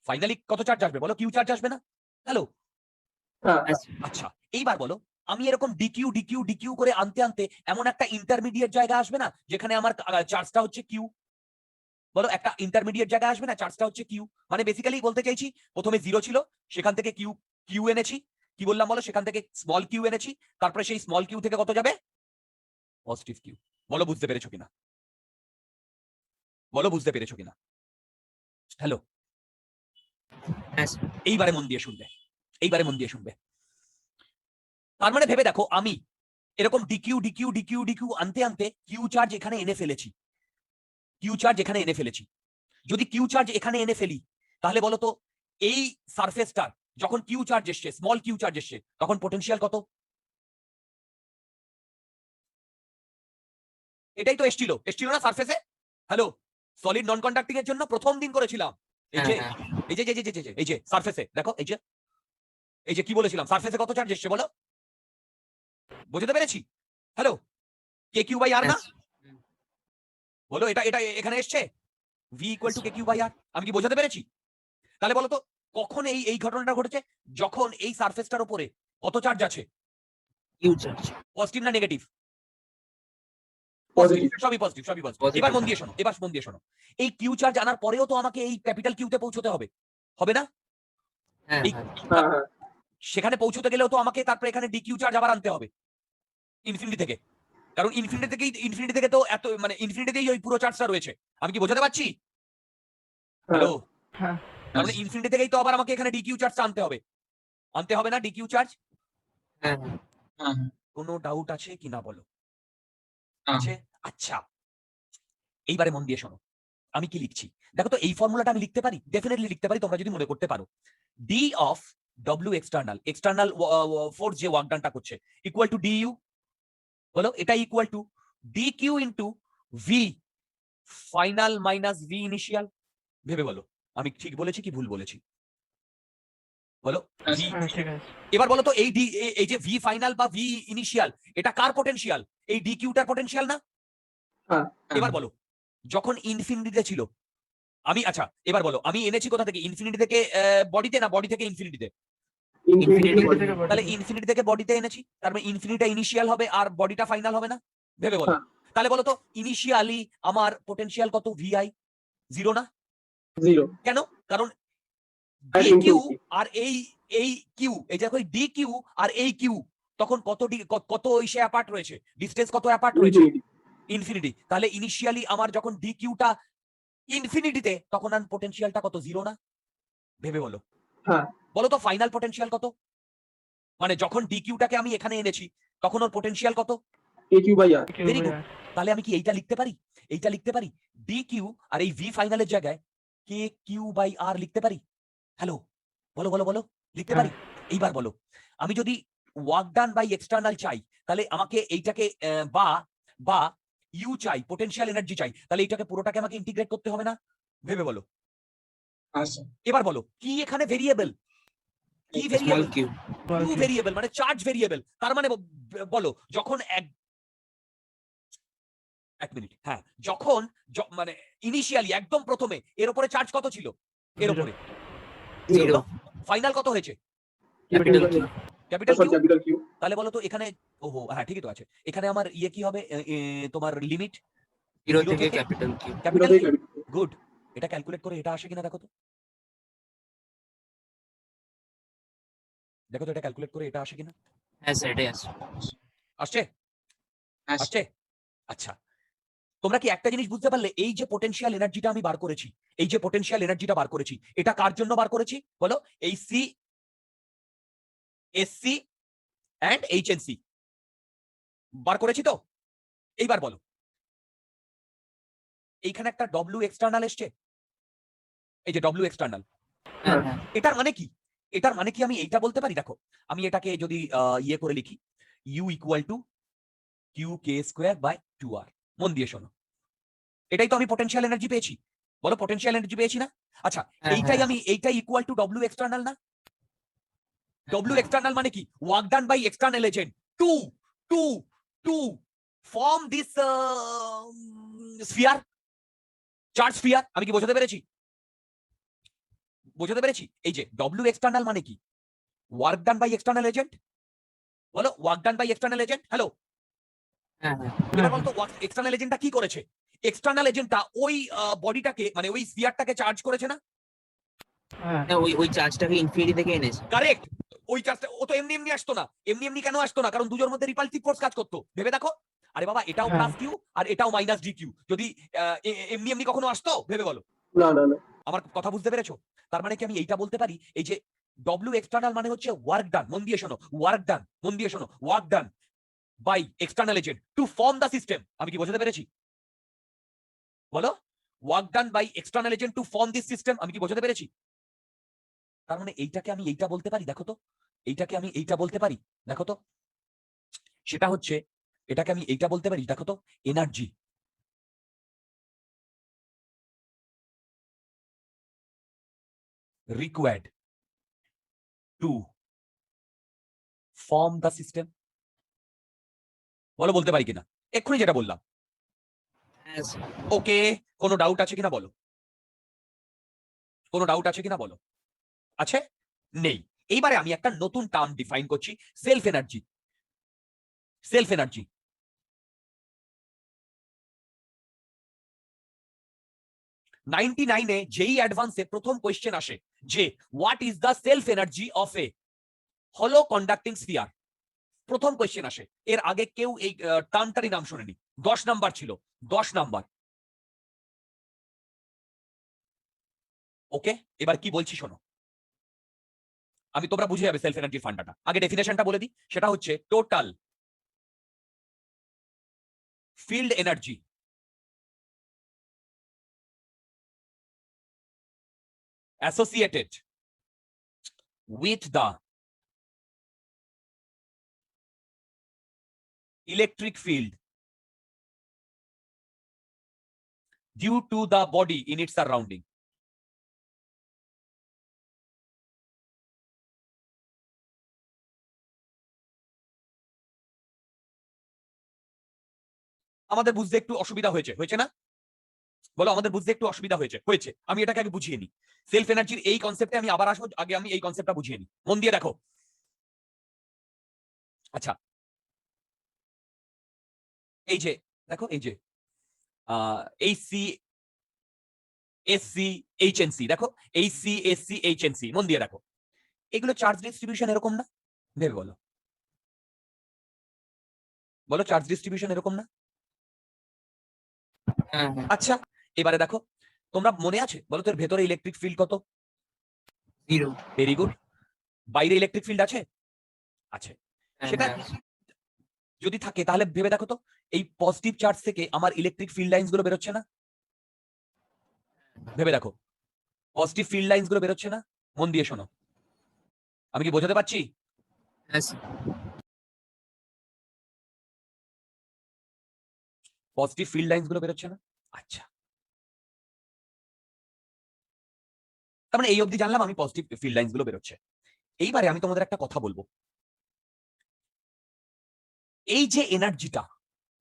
ফাইনালি কত চার্জ আসবে বলো? কিউ চার্জ আসবে না? হ্যালো, হ্যাঁ, Yes, sir. আচ্ছা এইবার বলো, আমি এরকম ডিকিউ ডিকিউ ডিকিউ করে আনতে আনতে এমন একটা ইন্টারমিডিয়েট জায়গা আসবে না যেখানে আমার চার্জটা হচ্ছে কিউ? বলো, একটা ইন্টারমিডিয়েট জায়গা আসবে না, চার্জটা হচ্ছে কিউ। মানে বেসিক্যালি বলতে চাইছি, প্রথমে 0 ছিল, সেখান থেকে কিউ কিউ এনেছি, কি বললাম বলো, সেখান থেকে স্মল কিউ এনেছি, তারপরে সেই স্মল কিউ থেকে কত যাবে? Positive Q. বলো বুঝতে পেরেছো কিনা? বলো বুঝতে পেরেছো কিনা? Hello, Yes, sir. এইবারে মন দিয়ে শুনবে, এইবারে মন দিয়ে শুনবে। তার মানে ভেবে দেখো, আমি এরকম ডিকিউ ডিকিউ ডিকিউ ডিকিউ আনতে আনতে কিউ চার্জ এখানে এনে ফেলেছি, কিউ চার্জ এখানে এনে ফেলেছি। যদি কিউ চার্জ এখানে এনে ফেলি, তাহলে বলো তো এই সারফেসটার যখন কিউ চার্জ এসছে, স্মল কিউ চার্জ এসছে, তখন পোটেনশিয়াল কত? এটাই তো এসছিল, এসছিল না সারফেসে? হ্যালো, সলিড নন কন্ডাক্টিং এর জন্য প্রথম দিন করেছিলাম, এই যে হ্যাঁ, এই যে এই যে এই যে এই যে সারফেসে দেখো, এই যে কি বলেছিলাম, সারফেসে কত চার্জ এসছে বলো? বুঝতে পেরেছি? Hello, K Q by R না? Yes. বলো, এটা এটা এখানে এসছে, V equal to K Q by R. আমি কি বোঝাতে পেরেছি? তাহলে বলো তো কখন এই এই ঘটনাটা ঘটেছে? যখন এই সারফেসটার উপরে কত চার্জ আছে? Q charge. পজিটিভ না নেগেটিভ? পজিটিভ। সবই পজিটিভ, সবই পজিটিভ। Positive. এবার মন দিয়ে শোনো, এবার মন দিয়ে শোনো, এই কিউ চার্জ আনার পরেও তো আমাকে এই ক্যাপিটাল কিউতে পৌঁছতে হবে, হবে না? হ্যাঁ, এই হ্যাঁ। হ্যাঁ, হ্যাঁ, সেখানে পৌঁছতে গেলেও তো আমাকে তারপরে এখানে ডি কিউ চার্জ আবার আনতে হবে ইনফিনিটি থেকে, কারণ ইনফিনিটি থেকে তো এত মানে ইনফিনিটিতেই ওই পুরো চার্জটা রয়েছে। আমি কি বোঝাতে পারছি? হ্যালো, হ্যাঁ তার মানে ইনফিনিটি থেকেই তো আবার আমাকে এখানে ডি কিউ চার্জটা আনতে হবে, আনতে হবে না ডি কিউ চার্জ? হ্যাঁ, হ্যাঁ। হ্যাঁ, হ্যাঁ, কোনো ডাউট আছে কিনা বলো? হ্যাঁ। আছে? আচ্ছা, এইবারে মন দিয়ে শোনো, আমি কি লিখছি দেখো তো। এই ফর্মুলাটা আমি লিখতে পারি, ডেফিনেটলি লিখতে পারি, তোমরা যদি মনে করতে পারো। D of W external, external force যে ওয়ার্ক ডানটা করছে, ইকুয়াল টু ডিইউ। বলো, এটা equal to D Q into V final minus V initial. ভেবে বলো, আমি ঠিক বলেছি কি ভুল বলেছি? বলো। হ্যাঁ, V হ্যাঁ ঠিক আছে। এবার বলো তো এই ডি, এই যে ভি ফাইনাল বা ভি ইনিশিয়াল, এটা কার পটেনশিয়াল? এই ডি কিউটার পটেনশিয়াল না? হ্যাঁ, এবার বলো, যখন ইনফিনিটিতে ছিল, আমি আচ্ছা এবার বলো, আমি এনেছি কোথা থেকে? ইনফিনিটি থেকে বডিতে, না বডি থেকে ইনফিনিটিতে? Infinity Infinity body. থেকে body তাহলে তে। ইনফিনিটি থেকে বডিতে এনেছি, তার মানে ইনফিনিটিটা ইনিশিয়াল হবে আর বডিটা ফাইনাল হবে না? ভেবে বলো। হ্যাঁ। তাহলে বলো তো ইনিশিয়ালি আমার পোটেনশিয়াল কত? ভিআই 0 না? 0 কেন? কারণ আর ডি কিউ ইনফিনিটি। আর এই কিউ, এই দেখো ডি কিউ আর এই কিউ তখন কত কত ইসে অ্যাপার্ট রয়েছে, ডিসটেন্স কত অ্যাপার্ট রয়েছে? ইনফিনিটি। ইনফিনিটি। তাহলে ইনিশিয়ালি আমার যখন ডি কিউটা ইনফিনিটিতে, তখন আর পোটেনশিয়ালটা কত? 0 না? ভেবে বলো। হ্যাঁ। বলো তো ফাইনাল পোটেনশিয়াল কত? মানে যখন ডি কিউটাকে আমি এখানে এনেছি, তখন ওর পোটেনশিয়াল কত? K Q by R. Q very by good. R। তাহলে আমি কি এইটা লিখতে পারি? এইটা লিখতে পারি, ডি কিউ আর এই ভি ফাইনালের জায়গায় কে কিউ বাই আর লিখতে পারি। হ্যালো, বলো বলো বলো, লিখতে পারি? এইবার বলো, আমি যদি ওয়ার্ক ডান বাই এক্সটার্নাল চাই, তাহলে আমাকে এইটাকে বা বা ইউ চাই, পোটেনশিয়াল এনার্জি চাই, তাহলে এইটাকে পুরোটাকে আমাকে ইন্টিগ্রেট করতে হবে না? ভেবে বলো। আচ্ছা। এবার বলো, কি এখানে ভেরিয়েবল? কি Small ভেরিয়েবল? Q. Small টু Q। ভেরিয়েবল মানে চার্জ ভেরিয়েবল। তার মানে বলো, যখন এক মিনিট, হ্যাঁ, যখন মানে ইনিশিয়ালি একদম প্রথমে এর উপরে চার্জ কত ছিল? এর Zero। উপরে 0. ফাইনাল কত হয়েছে? Capital Q. Capital Q. Capital Q. তাহলে বলো তো এখানে, ওহো হ্যাঁ ঠিকই তো আছে, এখানে আমার ইয়ে কি হবে, তোমার লিমিট 0 Zero থেকে থেকে capital Q. ক্যাপিটাল থেকে কিউ। Capital Q. গুড। এটা ক্যালকুলেট করে এটা আসে কিনা দেখো তো, দেখো তো এটা ক্যালকুলেট করে এটা আসে কিনা। হ্যাঁ স্যার, এটাই আছে। আসছে? হ্যাঁ, আসছে? আচ্ছা, তোমরা কি একটা জিনিস বুঝতে পারলে? এই যে পোটেনশিয়াল এনার্জিটা আমি বার করেছি, এই যে পোটেনশিয়াল এনার্জিটা বার করেছি, এটা কার জন্য বার করেছি বলো? এই সি, এসসি এন্ড এইচএনসি বার করেছি তো। এইবার বলো, এইখানে একটা ডব্লিউ এক্সটার্নাল এসছে, এই যে ডব্লিউ এক্সটার্নাল, হ্যাঁ, হ্যাঁ। এটার মানে কি? এটার মানে কি আমি এইটা বলতে পারি? দেখো, আমি এটাকে যদি ইয়ে করে লিখি, U equal to Q K square by 2r। মন দিয়ে শোনো, এটাই তো আমি পোটেনশিয়াল এনার্জি পেয়েছি। বলো, পোটেনশিয়াল এনার্জি পেয়েছি না? আচ্ছা, হ্যাঁ, এইটাই হ্যাঁ। এইটাই ইকুয়াল টু ডব্লিউ এক্সটার্নাল না? ডব্লিউ এক্সটার্নাল মানে কি? Work done by external agent to to to form this sphere, charge sphere. আমি কি বোঝাতে পেরেছি? বোঝাতে পেরেছি? এই যে ডব্লিউ এক্সটার্নাল মানে কি? Work done by external agent. বলো work done by external agent. Hello, হ্যাঁ হ্যাঁ এবার বলতো এক্সটার্নাল এজেন্টটা কি করেছে? এক্সটার্নাল এজেন্টটা ওই বডিটাকে মানে ওই স্ফিয়ারটাকে চার্জ করেছে না? হ্যাঁ না, ওই চার্জটাকে ইনফিনিটি থেকে এনেছে। কারেক্ট। ওই চার্জটা ও তো এমনি এমনি আসতো না। এমনি এমনি কেন আসতো না? কারণ দুজোর মধ্যে রিপালসিভ ফোর্স কাজ করতো। ভেবে দেখো। আরে বাবা, এটাও হ্যাঁ। প্লাস কিউ আর এটাও মাইনাস ডি কিউ। যদি এমনি এমনি কখনো আসতো? ভেবে বলো। না না না আমার কথা বুঝতে পেরেছো? তার মানে কি আমি এইটা বলতে পারি, এই যে ডব্লিউ এক্সটার্নাল মানে হচ্ছে ওয়ার্ক ডান, মন দিয়ে শোনো, ওয়ার্ক ডান, মন দিয়ে শোনো, work done by external agent to form the system. আমি কি বোঝাতে পেরেছি? বলো, work done by external agent to form this system. আমি কি বোঝাতে পেরেছি? তার মানে এইটাকে আমি এইটা বলতে পারি, দেখো তো, এইটাকে আমি এইটা বলতে পারি, দেখো তো, সেটা হচ্ছে, এটাকে আমি এইটা বলতে পারি, দেখো তো, energy. Required to form the system. বলো বলতে পারি কিনা? এক্ষুনি যেটা বললাম। হ্যাঁ স্যার। ওকে, কোনো ডাউট আছে কিনা বলো? কোনো ডাউট আছে কিনা বলো? আছে? নেই। এইবারে আমি একটা নতুন টার্ম ডিফাইন করছি, self energy. Self energy. Ninety যেই অ্যাডভান্সে প্রথম কোয়েশ্চেন আসে যে what is the self energy of a hollow conducting sphere, প্রথম কোয়েশ্চেন আসে। এর আগে কেউ এই টার্মটারই নাম শুনেনি। 10 নাম্বার ছিল, 10 নাম্বার। ওকে, এবার কি বলছি শোনো, আমি তোমরা বুঝে যাবে সেলফ এনার্জির ফান্ডাটা। আগে ডেফিনেশনটা বলে দিই, সেটা হচ্ছে total field energy associated with the electric field due to the body in its surrounding. আমাদের বুঝতে একটু অসুবিধা হয়েছে, হয়েছে না? বলো, আমাদের বুঝতে একটু অসুবিধা হয়েছে, হয়েছে। আমি এটাকে আগে বুঝিয়ে নিই। সেলফ এনার্জির এই কনসেপ্টে আমি আবার আসবো, আগে আমি এই কনসেপ্টটা বুঝিয়ে নিই। মন দিয়ে দেখো। আচ্ছা, এই যে দেখো, এই যে এইচসি এসসি এইচএনসি, দেখো এইচসি এসসি এইচএনসি, মন দিয়ে দেখো। এগুলো চার্জ ডিস্ট্রিবিউশন এরকম না? ভেবে বলো, বলো চার্জ ডিস্ট্রিবিউশন এরকম না? হ্যাঁ হ্যাঁ আচ্ছা, এবারে দেখো, তোমরা মনে আছে বলো তোর ভেতরে ইলেকট্রিক ফিল্ড কত? 0। Very good. বাইরে ইলেকট্রিক ফিল্ড আছে? আছে। হ্যাঁ সেটা হ্যাঁ যদি থাকে তাহলে ভেবে দেখো তো, এই পজিটিভ চার্জ থেকে আমার ইলেকট্রিক ফিল্ড লাইন্স গুলো বেরোচ্ছে না? ভেবে দেখো, পজিটিভ ফিল্ড লাইন্স গুলো বেরোচ্ছে না? মন দিয়ে শোনো, আমি কি বোঝাতে পারছি? হ্যাঁ স্যার। পজিটিভ ফিল্ড লাইন্স গুলো বেরোচ্ছে না? আচ্ছা, তার মানে এই অবধি জানলাম আমি পজিটিভ ফিল্ড লাইন্স গুলো বেরোচ্ছে। এইবারে আমি তোমাদের একটা কথা বলবো। এই যে এনার্জিটা,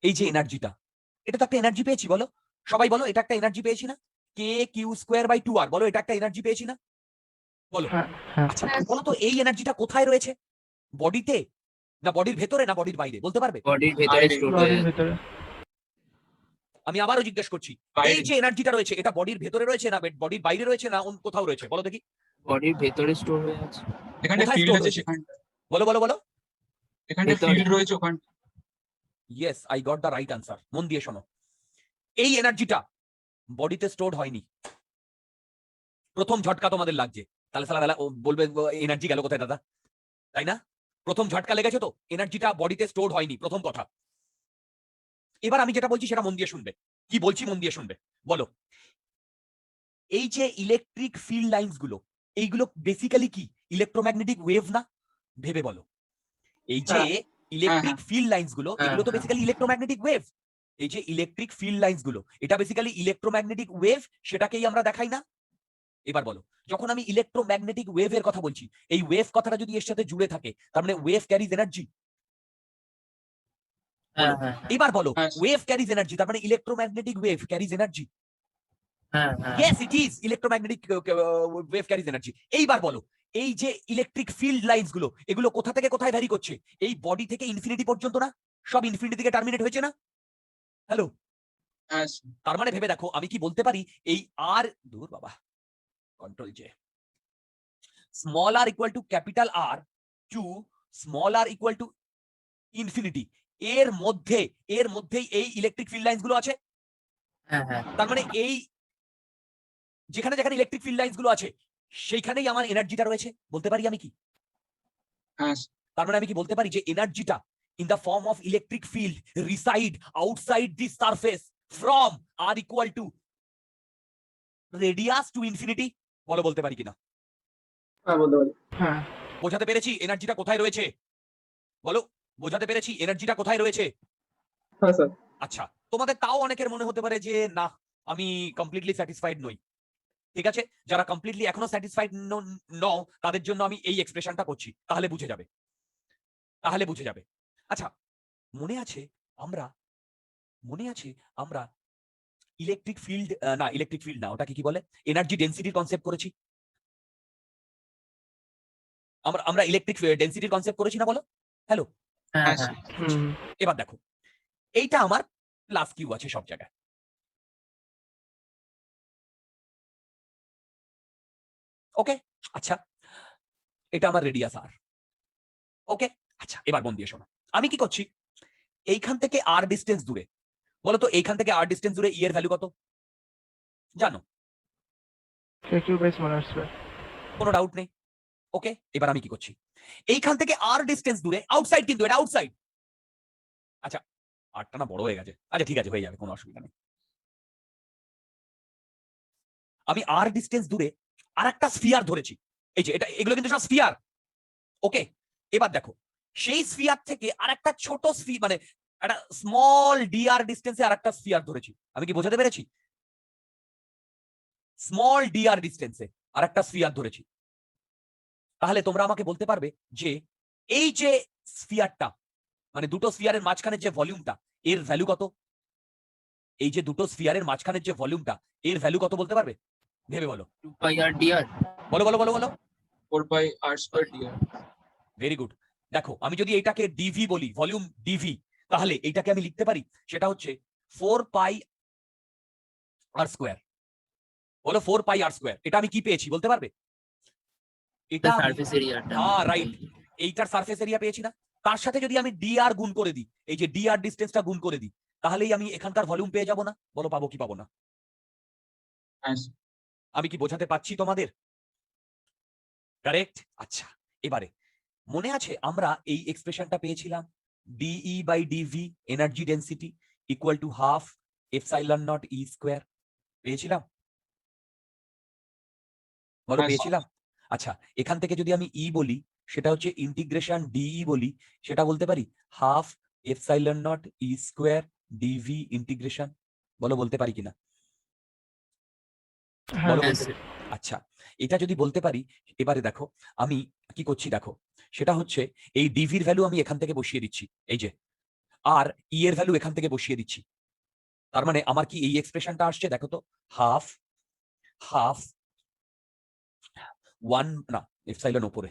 এই যে এনার্জিটা, এটা তো একটা এনার্জি পেয়েছি, বলো সবাই বলো, এটা একটা এনার্জি পেয়েছি না? কে কিউ স্কোয়ার বাই 2r, বলো এটা একটা এনার্জি পেয়েছি না? বলো। হ্যাঁ হ্যাঁ আচ্ছা, বলো তো এই এনার্জিটা কোথায় রয়েছে? বডিতে, না বডির ভেতরে, না বডির বাইরে? বলতে পারবে? বডির ভেতরে স্টোর হয়ে বডির আছে। ভিতরে। আমি আবারও জিজ্ঞেস করছি, এই যে এনার্জিটা রয়েছে, এটা বডির ভেতরে রয়েছে না বডির বাইরে রয়েছে না অন্য কোথাও রয়েছে? বলো দেখি। বডির ভেতরে স্টোর হয়ে আছে। এখানে কোথায় ফিল্ড store আছে হয়েছে? সেখানটা, বলো বলো বলো। এখানে ভেতরে। ফিল্ড রয়েছে ওখানে। Yes, I got the right answer. মন দিয়ে শোনো, এই এনার্জিটা বডিতে স্টোরড হয়নি। প্রথম ঝটকা তোমাদের লাগছে, তাহলে সালা ও বলবে এনার্জি গেল কোথায় দাদা, তাই না? প্রথম ঝটকা লেগেছে তো, এনার্জিটা বডিতে স্টোরড হয়নি, প্রথম কথা। এবার আমি যেটা বলছি সেটা মন দিয়ে শুনবে, কি বলছি মন দিয়ে শুনবে। বলো, এই যে ইলেকট্রিক ফিল্ড লাইন্স গুলো, এইগুলো বেসিক্যালি কি ইলেকট্রোম্যাগনেটিক ওয়েভ না? ভেবে বলো, এই যে ইলেকট্রিক ফিল্ড লাইন্স গুলো, এগুলো তো বেসিক্যালি ইলেকট্রোম্যাগনেটিক ওয়েভ। এই যে ইলেকট্রিক ফিল্ড লাইন্স গুলো, এটা বেসিক্যালি ইলেকট্রোম্যাগনেটিক ওয়েভ, সেটাকেই আমরা দেখাই না? এবার বলো, যখন আমি ইলেকট্রোম্যাগনেটিক ওয়েভের কথা বলছি, এই ওয়েভ কথাটা যদি এর সাথে জুড়ে থাকে, তার মানে ওয়েভ ক্যারিজ এনার্জি। হ্যাঁ হ্যাঁ এবার বলো, হ্যাঁ। ওয়েভ ক্যারিজ এনার্জি, তার মানে ইলেকট্রোম্যাগনেটিক ওয়েভ ক্যারিজ এনার্জি। হ্যাঁ হ্যাঁ yes it is, electromagnetic wave carries energy. এইবার বলো, এই যে ইলেকট্রিক ফিল্ড লাইনস গুলো, এগুলো কোথা থেকে কোথায় ভ্যারি করছে? এই বডি থেকে ইনফিনিটি পর্যন্ত না? সব ইনফিনিটি থেকে টার্মিনেট হয়েছে না? হ্যালো, হ্যাঁ স্যার। তার মানে ভেবে দেখো, আমি কি বলতে পারি, এই আর দূর বাবা, কন্ট্রোল জে, small R equal to capital R to small R equal to infinity, এর মধ্যেই এই ইলেকট্রিক ফিল্ড লাইনস গুলো আছে। হ্যাঁ হ্যাঁ তার মানে এই যেখানে যেখানে ইলেকট্রিক ফিল্ড লাইনস গুলো আছে, সেইখানেই আমার এনার্জিটা রয়েছে। বলতে পারি আমি কি? হ্যাঁ স্যার। তার মানে আমি কি বলতে পারি যে এনার্জিটা in the form of electric field reside outside this surface from R equal to radius to infinity? বলো, বলতে পারি কিনা? হ্যাঁ বলতে পারি। হ্যাঁ বোঝাতে পেরেছি এনার্জিটা কোথায় রয়েছে? বলো, বোঝাতে পেরেছি এনার্জিটা কোথায় রয়েছে? হ্যাঁ স্যার। আচ্ছা, তোমাদের তাও অনেকের মনে হতে পারে যে না, আমি কমপ্লিটলি স্যাটিসফাইড নই। ঠিক আছে, যারা কমপ্লিটলি এখনো স্যাটিসফাইড নও, তাদের জন্য আমি এই এক্সপ্রেশনটা করছি, তাহলে বুঝে যাবে, তাহলে বুঝে যাবে। আচ্ছা, মনে আছে আমরা ইলেকট্রিক ফিল্ড, না ইলেকট্রিক ফিল্ড না, ওটাকে কি বলে, এনার্জি ডেনসিটির কনসেপ্ট করেছি। আমরা ইলেকট্রিক ডেনসিটির কনসেপ্ট করেছি না? বলো হ্যালো। হ্যাঁ হ্যাঁ হ্যাঁ স্যার। হুম এবার দেখো, এইটা আমার প্লাস কিউ আছে সব জায়গায়। ওকে, আচ্ছা, এটা আমার রেডিয়াস আর। ওকে, আচ্ছা, এবার মন দিয়ে শোনো, আমি কি করছি, এইখান থেকে আর ডিস্টেন্স দূরে, বলো তো এইখান থেকে আর ডিস্টেন্স দূরে ই এর ভ্যালু কত জানো? Q by small R square. কোনো ডাউট নেই। ওকে, এবার আমি কি করছি, এইখান থেকে আর ডিস্টেন্স দূরে, আউটসাইড, কিন্তু এটা আউটসাইড। আচ্ছা, আরটা না বড় হয়ে গেছে, আচ্ছা ঠিক আছে, হয়ে যাবে, কোনো অসুবিধা নেই। আমি আর ডিস্টেন্স দূরে আর একটা স্ফিয়ার ধরেছি, এই যে এটা, এগুলো কিন্তু সব স্ফিয়ার। ওকে, এবার দেখো, সেই স্ফিয়ার থেকে আর একটা ছোট মানে একটা স্মল ডিআর ডিস্টেন্সে আর একটা স্ফিয়ার ধরেছি। আমি কি বোঝাতে পেরেছি? স্মল ডিআর ডিস্টেন্সে আর একটা স্ফিয়ার ধরেছি। তাহলে তোমরা আমাকে বলতে পারবে যে এই যে স্ফিয়ারটা, মানে দুটো স্ফিয়ারের মাঝখানের যে ভলিউমটা, এর ভ্যালু কত? এই যে দুটো স্ফিয়ারের মাঝখানের যে ভলিউমটা, এর ভ্যালু কত বলতে পারবে? ভেবে বলো, 2 পাই আর ডিআর। বলো বলো বলো বলো। 4 পাই আর স্কয়ার ডিআর। Very good. দেখো, আমি যদি এটাকে ডিভি বলি, ভলিউম ডিভি, তাহলে এইটাকে আমি লিখতে পারি, সেটা হচ্ছে 4 পাই আর স্কোয়ার। বলো 4 পাই আর স্কোয়ার, এটা আমি কি পেয়েছি বলতে পারবে? এটা সারফেস এরিয়াটা। হ্যাঁ রাইট, এইটার সারফেস এরিয়া পেয়েছি না? তার সাথে যদি আমি ডিআর গুণ করে দিই, এই যে ডিআর ডিসটেন্সটা গুণ করে দিই, তাহলেই আমি এখানকার ভলিউম পেয়ে যাব না? বলো, পাবো কি পাবো না? হ্যাঁ স্যার। আমি কি বোঝাতে পারছি তোমাদের? কারেক্ট। আচ্ছা, এবারে মনে আছে আমরা এই এক্সপ্রেশনটা পেয়েছিলাম, dE by dV energy density equal to half epsilon naught E square, পেয়েছিলাম? বলো, হ্যাঁ, পেয়েছিলাম? আচ্ছা, এখান থেকে যদি আমি ই বলি, সেটা হচ্ছে ইন্টিগ্রেশন ডিই বলি, সেটা বলতে পারি half epsilon naught E square dV integration. বলো, বলতে পারি কিনা? হ্যাঁ বলো, হ্যাঁ বলতে স্যার। আচ্ছা, এটা যদি বলতে পারি, এবারে দেখো আমি কি করছি, দেখো সেটা হচ্ছে এই ডিভির ভ্যালু আমি এখান থেকে বসিয়ে দিচ্ছি, এই যে, আর ই এর ভ্যালু এখান থেকে বসিয়ে দিচ্ছি। তার মানে আমার কি এই এক্সপ্রেশনটা আসছে, দেখো তো, হাফ হাফ 1 না, এপসাইলন উপরে,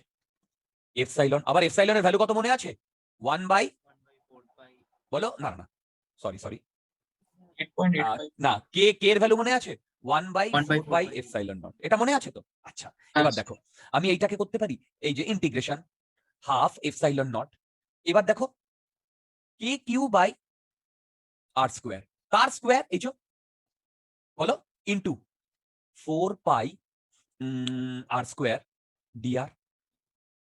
এপসাইলন, আবার এপসাইলনের ভ্যালু কত মনে আছে? 1 বাই, 1/4 পাই। বলো, না না সরি 8.85। না, কে এর ভ্যালু মনে আছে? 1 by 1/4 4 by pi. Epsilon naught, এটা মনে আছে তো? আচ্ছা, হ্যাঁ, এবার দেখো, আমি এইটাকে করতে পারি, এই যে ইন্টিগ্রেশন হাফ এপসাইলন নট, এবার দেখো কে কিউ বাই আর স্কোয়ার, তার স্কোয়ার, এই যে, বলো, ইন্টু 4 পাই আর স্কোয়ার ডিআর।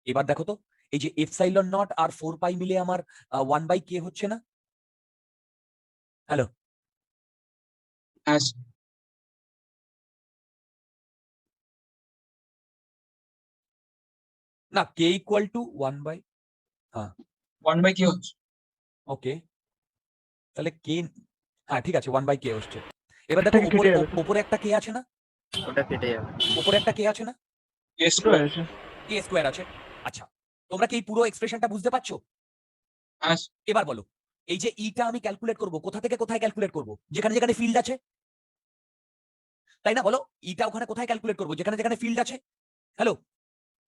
এবার দেখো তো, এই যে এপসাইলন নট আর 4 পাই মিলে আমার 1 বাই কে হচ্ছে না? হ্যালো, হ্যাঁ স্যার। না, K equal to 1 by, 1 by কি হচ্ছে? ওকে, তাহলে কে, হ্যাঁ ঠিক আছে, 1 বাই কে হচ্ছে। এবার দেখো এটাকে উপরে কেটে যাবে তো। উপরে একটা কে আছে না? ওটা কেটে যাবে। উপরে একটা কে আছে না, কে দুটো স্কোয়ার আছে। কে স্কোয়ার আছে। আচ্ছা, তোমরা কি এই পুরো এক্সপ্রেশনটা বুঝতে পারছো? হ্যাঁ এবার বলো, এই যে ইটা আমি ক্যালকুলেট করব, কোথা থেকে কোথায় ক্যালকুলেট করব? যেখানে যেখানে ফিল্ড আছে, তাই না? বলো, ইটা ওখানে কোথায় ক্যালকুলেট করব? যেখানে যেখানে ফিল্ড আছে। হ্যালো,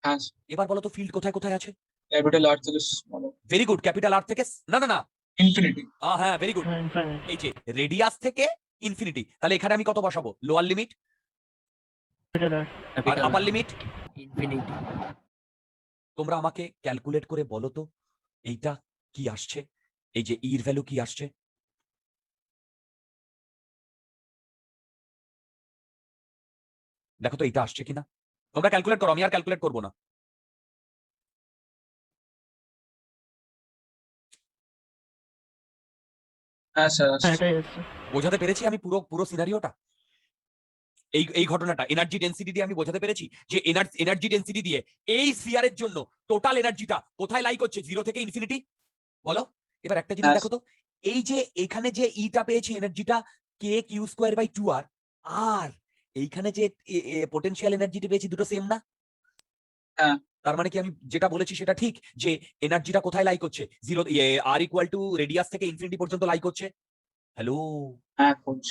হ্যাঁ এবার বলো তো ফিল্ড কোথায় কোথায় আছে? ক্যাপিটাল আর থেকে small very good, capital R থেকে না না না, ইনফিনিটি হ্যাঁ ভেরি গুড, হ্যাঁ ইনফাইনাইট। এই যে রেডিয়াস থেকে ইনফিনিটি। তাহলে এখানে আমি কত বসাবো? Lower limit capital R. আর ক্যাপিটাল আপার লিমিট। ইনফিনিটি। তোমরা আমাকে ক্যালকুলেট করে বলো তো এইটা কি আসছে, এই যে ইর ভ্যালু কি আসছে? দেখো তো এইটা আসছে কিনা, তোমরা ক্যালকুলেট করো, আমি আর ক্যালকুলেট করবো না। হ্যাঁ স্যার হ্যাঁ এটাই আছে। বোঝাতে পেরেছি আমি পুরো পুরো সিনারিওটা? এই এই ঘটনাটা এনার্জি ডেন্সিটি দিয়ে আমি বোঝাতে পেরেছি যে এনার্জি ডেন্সিটি দিয়ে এই স্ফিয়ারের জন্য টোটাল এনার্জিটা কোথায় লাই করছে, 0 থেকে ইনফিনিটি। বলো এবার একটা জিনিস হ্যাঁ। দেখো তো, এই যে এখানে যে ইটা পেয়েছি এনার্জিটা কে কিউ স্কোয়ার বাই 2r, আর এইখানে যে পোটেনশিয়াল এনার্জিটা পেয়েছি, দুটো সেম না? হ্যাঁ। তার মানে কি আমি যেটা বলেছি সেটা ঠিক, যে এনার্জিটা কোথায় লাই করছে? 0 আর ইকুয়াল টু রেডিয়াস থেকে ইনফিনিটি পর্যন্ত লাই করছে। হ্যালো, হ্যাঁ কোচ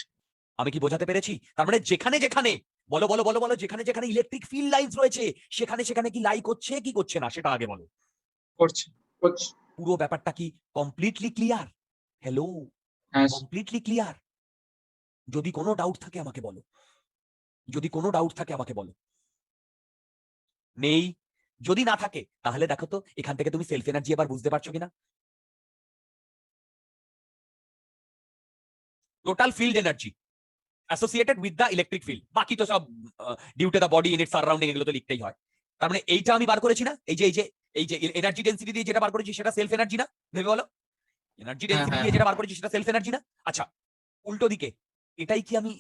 আমি কি বোঝাতে পেরেছি? তার মানে যেখানে যেখানে, বলো বলো বলো বলো, যেখানে যেখানে ইলেকট্রিক ফিল্ড লাইন্স রয়েছে সেখানে সেখানে কি লাই করছে কি করছে না সেটা আগে বলো। করছে কোচ পুরো ব্যাপারটা কি কমপ্লিটলি ক্লিয়ার? হ্যালো, হ্যাঁ কমপ্লিটলি ক্লিয়ার? যদি কোনো ডাউট থাকে আমাকে বলো, যদি কোনো ডাউট থাকে আমাকে বলো। নেই? যদি না থাকে তাহলে দেখো তো এখান থেকে তুমি সেলফ এনার্জি এবার বুঝতে পারছো কিনা। Total field energy associated with the electric field, বাকি তো সব due to the body in it surrounding, এগুলো তো লিখতেই হয়। তার মানে এইটা আমি বার করেছি না, এই যে এই যে এই যে এনার্জি ডেন্সিটি দিয়ে যেটা বার করেছি সেটা সেলফ এনার্জি না? ভেবে বলো, এনার্জি হ্যাঁ, ডেন্সিটি হ্যাঁ, দিয়ে যেটা বার করেছি সেটা সেলফ এনার্জি না? আচ্ছা, উল্টো দিকে এটাই কি আমি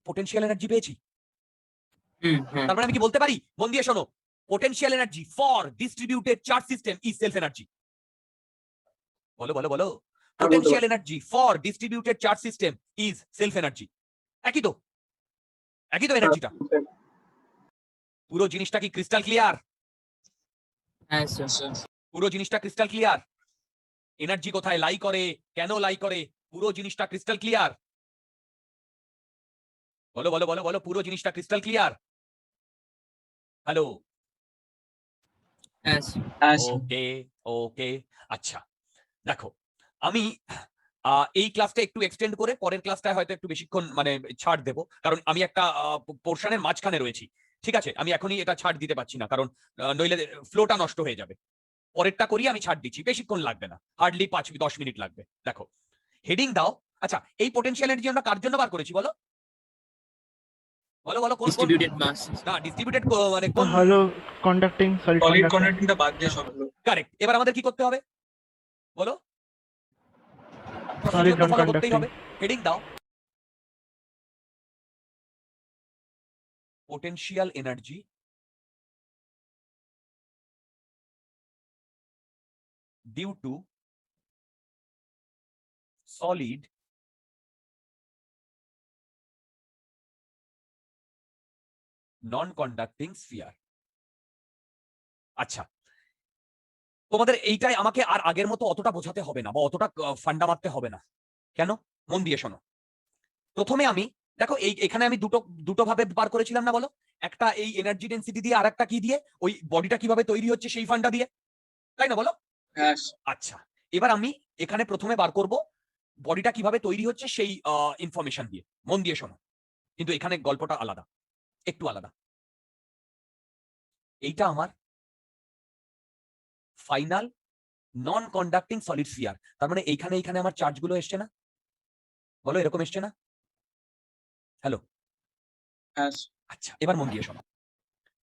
পোটেনশিয়াল এনার্জি পেয়েছি? হ্যাঁ। তার মানে আমি কি বলতে পারি, মন দিয়ে শোনো, potential energy for distributed charge system is self energy. বলো বলো বলো, potential energy for distributed charge system is self energy. একই তো, একই তো এনার্জিটা। পুরো জিনিসটা কি ক্রিস্টাল ক্লিয়ার? হ্যাঁ স্যার। পুরো জিনিসটা ক্রিস্টাল ক্লিয়ার? এনার্জি কোথায় লাই করে, কেন লাই করে, পুরো জিনিসটা ক্রিস্টাল ক্লিয়ার? বলো বলো বলো বলো, পুরো জিনিসটা ক্রিস্টাল ক্লিয়ার? হ্যালো, হ্যাঁ স্যার। হ্যাঁ ওকে ওকে। আচ্ছা দেখো, আমি এই ক্লাসটা একটু এক্সটেন্ড করে পরের ক্লাসটায় হয়তো একটু বেশিক্ষণ মানে ছাড় দেব, কারণ আমি একটা পোর্শনের মাঝখানে রয়েছি। ঠিক আছে, আমি এখনই এটা ছাড় দিতে পারছি না, কারণ নইলে ফ্লোটা নষ্ট হয়ে যাবে। পরেরটা করি, আমি ছাড় দিচ্ছি, বেশিক্ষণ লাগবে না, হার্ডলি 5-10 মিনিট লাগবে। দেখো, হেডিং দাও। আচ্ছা, এই পোটেনশিয়াল এনার্জি আমরা কার জন্য বার করেছি বলো? বলো বলো, কোন কোন? ডিস্ট্রিবিউটেড মাস। না, ডিস্ট্রিবিউটেড মানে কোন? হলো কন্ডাক্টিং সলিড সলিড কন্ডাক্টিং। কন্ডাক্টিংটা বাদ দিয়ে সবগুলো কারেক্ট। এবার আমাদের কি করতে হবে বলো? সলিড Procedure তো নন follow করতেই কন্ডাক্টিং। হবে। হেডিং দাও, potential energy due to solid non-conducting sphere। আচ্ছা, তোমাদের এইটাই আমাকে আর আগের মতো অতটা বোঝাতে হবে না বা অতটা ফান্ডা মারতে হবে না। কেন? মন দিয়ে শোনো। প্রথমে আমি দেখো, এখানে আমি দুটো দুটো ভাবে বার করেছিলাম না বলো? একটা এই এনার্জি ডেন্সিটি দিয়ে, আর একটা কি দিয়ে, ওই বডিটা কিভাবে তৈরি হচ্ছে সেই ফান্ডা দিয়ে, তাই না বলো? হ্যাঁ আচ্ছা, এবার আমি এখানে প্রথমে বার করব বডিটা কিভাবে তৈরি হচ্ছে সেই ইনফরমেশন দিয়ে। মন দিয়ে শোনো, কিন্তু এখানে গল্পটা আলাদা, একটু আলাদা। এইটা আমার ফাইনাল নন কন্ডাক্টিং সলিড স্ফিয়ার। তার মানে এইখানে এইখানে আমার চার্জগুলো এসছে না? বলো, এরকম এসছে না? হ্যালো, হ্যাঁ আচ্ছা এবার মন দিয়ে শোনো,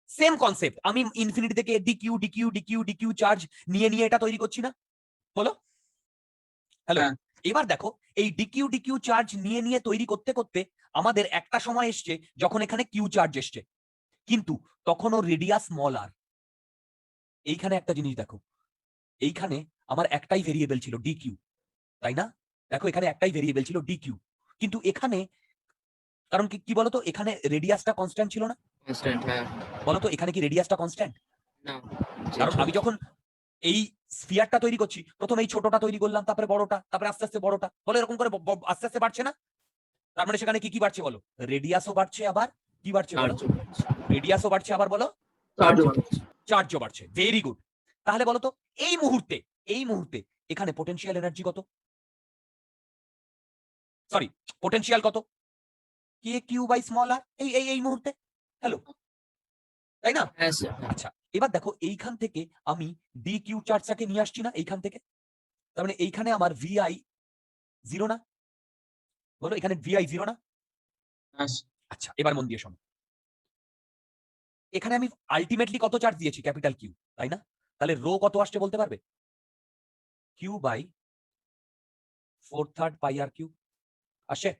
সেম কনসেপ্ট আমি ইনফিনিটি থেকে DQ DQ DQ DQ charge নিয়ে নিয়ে এটা তৈরি করছি না? বলো, হ্যালো। হ্যাঁ। এবার দেখো, এই ডিকিউ ডিকিউ চার্জ নিয়ে নিয়ে তৈরি করতে করতে আমাদের একটা সময় এসছে যখন এখানে কিউ চার্জ এসছে, কিন্তু তখনও রেডিয়াস স্মল আর। এইখানে একটা জিনিস দেখো, এইখানে আমার একটাই ভেরিয়েবল ছিল ডিকিউ, তাই না? দেখো, এখানে একটাই ভেরিয়েবল ছিল ডিকিউ, কিন্তু এখানে কারণ কি কি বলতো, এখানে রেডিয়াসটা কনস্ট্যান্ট ছিল না, কনস্ট্যান্ট, হ্যাঁ। বলতো এখানে কি রেডিয়াসটা কনস্ট্যান্ট? না, কারণ আমি যখন এই স্ফিয়ারটা তৈরি করছি, প্রথমে এই ছোটটা তৈরি করলাম, তারপরে বড়টা, তারপরে আস্তে আস্তে বড়টা, বলো এরকম করে আস্তে আস্তে বাড়ছে না? তার মানে সেখানে কি কি বাড়ছে বলো? রেডিয়াসও বাড়ছে, আবার কি বাড়ছে বলো? রেডিয়াসও বাড়ছে, আবার বলো চার্জও বাড়ছে। Very good. তাহলে বলো তো এই মুহূর্তে এখানে পোটেনশিয়াল এনার্জি কত? সরি, পোটেনশিয়াল কত? কে কিউ বাই স্মল আর, এই এই এই মুহূর্তে। হ্যালো, তাই না? হ্যাঁ স্যার। আচ্ছা, এবার দেখো এইখান থেকে আমি ডি কিউ চার্জটাকে নিয়ে আসছি না এইখান থেকে, তার মানে এইখানে আমার ভিআই জিরো না? বলো এখানে ভিআই জিরো না? হ্যাঁ স্যার। আচ্ছা, এবার মন দিয়ে শোনো, এখানে আমি আলটিমেটলি কত চার্জ দিয়েছি? ক্যাপিটাল কিউ, তাই না? তাহলে রো কত আসছে বলতে পারবে? Q by 4/3 pi R Q আসে।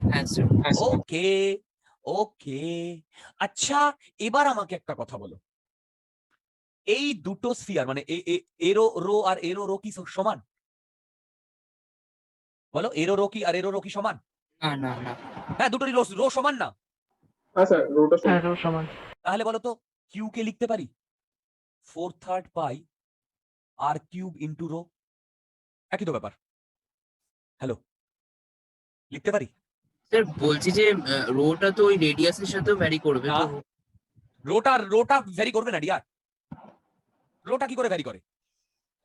হ্যাঁ স্যার। হ্যাঁ স্যার। ওকে ওকে। আচ্ছা, এবার আমাকে একটা কথা বলো, এই দুটো স্ফিয়ার মানে এরো রো আর এরো রো কি সমান? বলো এরো রো কি আর এরো রো কি সমান? না না না। হ্যাঁ, দুটোরই রো সমান না? হ্যাঁ স্যার, রোটা হ্যাঁ রো সমান। তাহলে বলো তো কিউ কে লিখতে পারি 4/3 পাই আর কিউব ইন্টু রো, একই তো ব্যাপার। হ্যালো, লিখতে পারি? স্যার বলছি যে রোটা তো ওই রেডিয়াসের সাথেও ভ্যারি করবে না, তো। রোটা ভ্যারি করবে না ডিয়ার। রোটা কি করে ভ্যারি করে?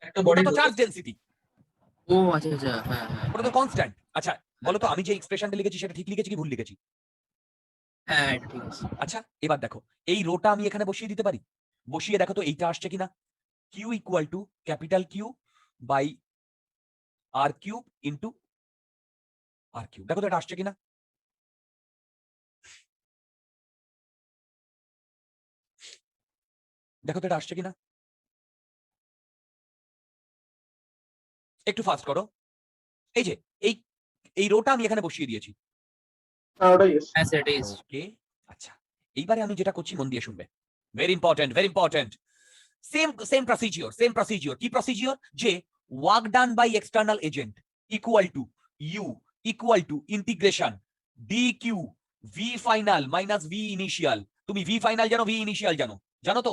একটা ওটা বডি তো চার্জ ডেনসিটি, ও আচ্ছা আচ্ছা, হ্যাঁ হ্যাঁ ওটা তো কনস্ট্যান্ট। আচ্ছা বলো তো আমি যে এক্সপ্রেশনটা লিখেছি সেটা ঠিক লিখেছি কি ভুল লিখেছি? হ্যাঁ, এটা ঠিক আছে। আচ্ছা, এবার দেখো এই রোটা আমি এখানে বসিয়ে দিতে পারি, বসিয়ে দেখো তো এইটা আসছে কিনা। Q equal to capital Q by R cube into R cube, দেখো তো এটা আসছে কিনা। দেখো তো এটা আসছে কিনা, একটু ফাস্ট করো। এই যে এই এই রোটা আমি এখানে বসিয়ে দিয়েছি। হ্যাঁ স্যার, এটা ইজ। ওকে, আচ্ছা এইবারে আমি যেটা করছি মন দিয়ে শুনবে, very important very important. Same procedure কি প্রসিজিওর? যে work done by external agent equal to U equal to integration d Q V final minus V initial. তুমি ভি ফাইনাল জানো, ভি ইনিশিয়াল জানো, জানো তো?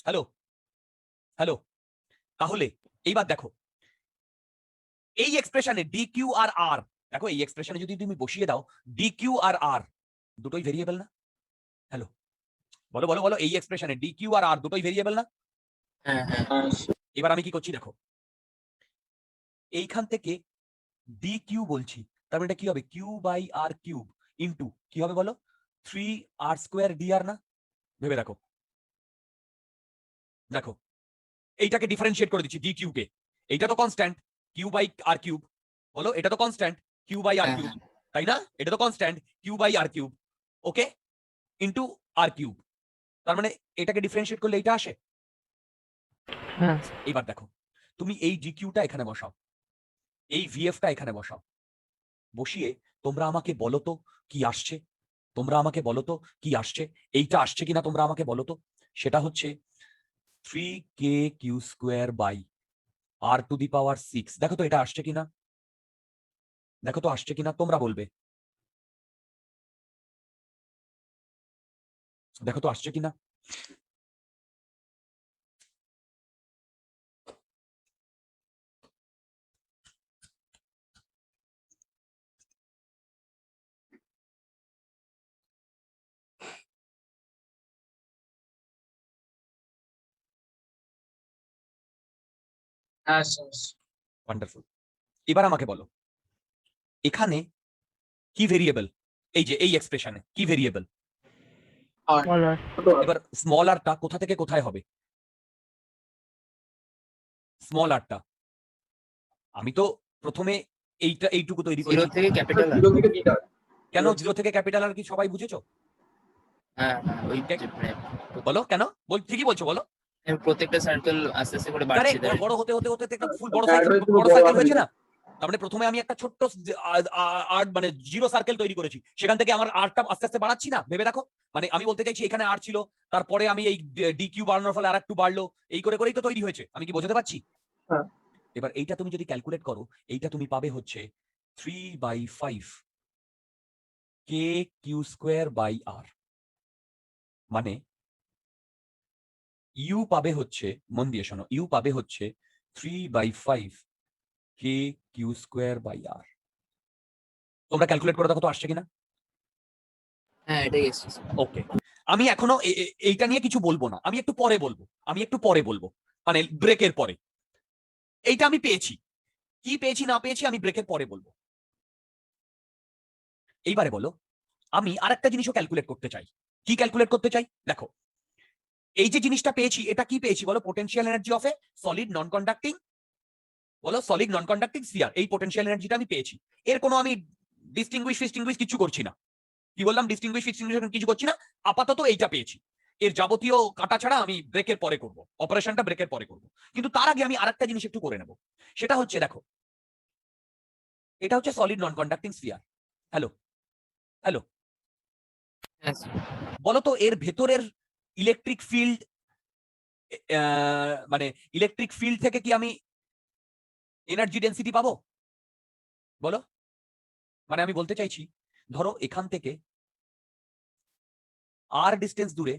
হ্যালো হ্যালো, তাহলে এইবার দেখো এই এক্সপ্রেশনে ডি কিউ আর আর, দেখো এই এক্সপ্রেশনে যদি তুমি বসিয়ে দাও ডি কিউ আর আর দুটোই ভেরিয়েবল না? হ্যালো, বলো বলো বলো, এই এক্সপ্রেশনে ডি কিউ আর আর দুটোই ভেরিয়েবল না? হ্যাঁ হ্যাঁ। হ্যাঁ এবার আমি কি করছি দেখো, এইখান থেকে ডি কিউ বলছি, তার মানে এটা কি হবে? Q by R cube into কি হবে বলো? 3r² dr না? ভেবে দেখো, দেখো এইটাকে ডিফারেন্সিয়েট করে দিচ্ছি ডি কিউ কে, এইটা তো constant Q by R cube, বলো এটা তো কনস্ট্যান্ট কিউ বাই আর হ্যাঁ, কিউব, তাই না? এটা তো constant Q by R cube, okay, into R cube, তার মানে এটাকে ডিফারেন্সিয়েট করলে এইটা আসে। হ্যাঁ এবার দেখো তুমি এই ডি কিউটা এখানে বসাও, এই ভিএফটা এখানে বসাও, বসিয়ে তোমরা আমাকে বলো তো কি আসছে, তোমরা আমাকে বলো তো কি আসছে, এইটা আসছে কিনা তোমরা আমাকে বলো তো। সেটা হচ্ছে 3k² বাই r⁶। দেখো তো এটা আসছে কিনা, দেখো তো আসছে কিনা, তোমরা বলবে, দেখো তো আসছে কিনা। হ্যাঁ স্যার। ওয়ান্ডারফুল। এবার আমাকে বলো এখানে কি ভেরিয়েবল, এই যে এই এক্সপ্রেশনে কি ভেরিয়েবল? স্মল আর। এবার স্মল আরটা কোথা থেকে কোথায় হবে? স্মল আরটা আমি তো প্রথমে এইটুকু তৈরি জিরো করেছি। থেকে ক্যাপিটাল। কেন জিরো থেকে ক্যাপিটাল আর কি সবাই বুঝেছো? হ্যাঁ হ্যাঁ, ওই যে বলো কেন, ঠিকই বলছো বলো। প্রত্যেকটা সার্কেল আস্তে আস্তে করে বাড়ছে। Correct, বড় হতে হতে হতে একটা ফুল বড় Add হয়ে পুরো বড় বড় সার্কেল আকারে হয়েছে না? তার মানে প্রথমে আমি একটা ছোট্ট আর মানে জিরো সার্কেল তৈরি করেছি, সেখান থেকে আমার আরটা আস্তে আস্তে বাড়াচ্ছি না? ভেবে দেখো, মানে আমি বলতে চাইছি এখানে আর ছিল, তারপরে আমি এই ডি কিউ বাড়ানোর ফলে আরেকটু বাড়লো, এই করে করেই তো তৈরি হয়েছে। আমি কি বোঝাতে পারছি? হ্যাঁ। এবার এইটা তুমি যদি ক্যালকুলেট করো, এইটা তুমি পাবে হচ্ছে 3/5 কে কিউ স্কোয়ার বাই আর, মানে ইউ পাবে হচ্ছে, মন দিয়ে শোনো, ইউ পাবে হচ্ছে 3/5 কে কিউ স্কোয়ার বাই আর। তোমরা ক্যালকুলেট করে দেখো তো আসছে কিনা। হ্যাঁ এটাই এসছে স্যার। ওকে, আমি এখনো এইটা নিয়ে কিছু বলবো না, আমি একটু পরে বলবো, মানে ব্রেকের পরে। এইটা আমি পেয়েছি, কি পেয়েছি না পেয়েছি আমি ব্রেকের পরে বলবো। এইবারে বলো, আমি আরেকটা জিনিসও ক্যালকুলেট করতে চাই। কি ক্যালকুলেট করতে চাই দেখো, এই যে জিনিসটা পেয়েছি এটা কি পেয়েছি বলো, potential energy of A solid non conducting, বলো সলিড নন কন্ডাক্টিং স্ফিয়ার, এই পোটেনশিয়াল এনার্জিটা আমি পেয়েছি। এর কোনো আমি ডিস্টিংগুইশ কিছু করছি না। কি বললাম, ডিস্টিংগুইশ কিছু করছি না, আপাতত এইটা পেয়েছি। এর যাবতীয় কাটা ছাড়া আমি ব্রেকের পরে করব, অপারেশনটা ব্রেকের পরে করব। কিন্তু তার আগে আমি আরেকটা জিনিস একটু করে নেব। সেটা হচ্ছে দেখো, এটা হচ্ছে solid non conducting sphere. Hello hello, হ্যাঁ স্যার। বলো তো এর ভেতরের ইলেকট্রিক ফিল্ড, মানে ইলেকট্রিক ফিল্ড থেকে কি আমি এনার্জি ডেন্সিটি পাবো বলো? মানে আমি বলতে চাইছি, ধরো এখান থেকে আর ডিস্টেন্স দূরে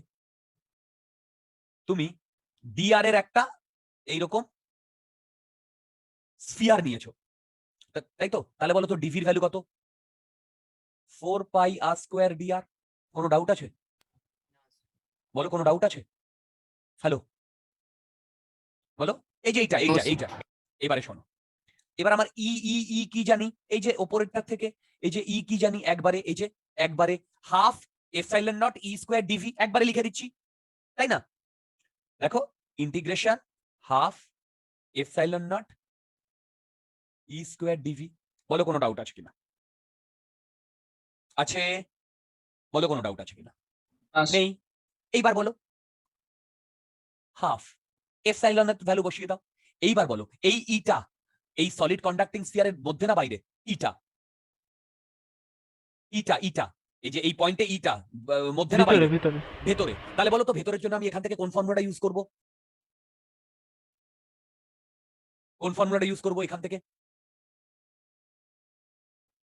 তুমি ডিআর এর একটা এইরকম স্ফিয়ার নিয়েছো, তাই তো? তাহলে বলো তো ডিভির ভ্যালু কত? 4πr² dr। কোনো ডাউট আছে বলো, কোনো ডাউট আছে? হ্যালো বলো, এই যে এইটা No, এইটা sir. এইটা এবারে শোনো, এবার আমার ই ই ই কি জানি, এই যে ওপরেরটা থেকে এই যে ই কি জানি, একবারে এই যে একবারে half epsilon naught E square dV একবারে লিখে দিচ্ছি, তাই না? দেখো, integration half epsilon naught E square dV. বলো কোনো ডাউট আছে কিনা? আছে? বলো কোনো ডাউট আছে কিনা? পাস নেই। এইবার বলো হাফ এপসাইলনের ভ্যালু বসিয়ে দাও। এইবার বলো এই ইটা, এই সলিড কন্ডাক্টিং স্ফিয়ারের মধ্যে না বাইরে? ইটা ইটা ইটা এই যে এই পয়েন্টে ইটা মধ্যে না ভিতরে বাইরে? ভিতরে ভেতরে। তাহলে বলো তো ভেতরের জন্য আমি এখান থেকে কোন ফর্মুলাটা ইউজ করব? কোন ফর্মুলাটা ইউজ করব এখান থেকে?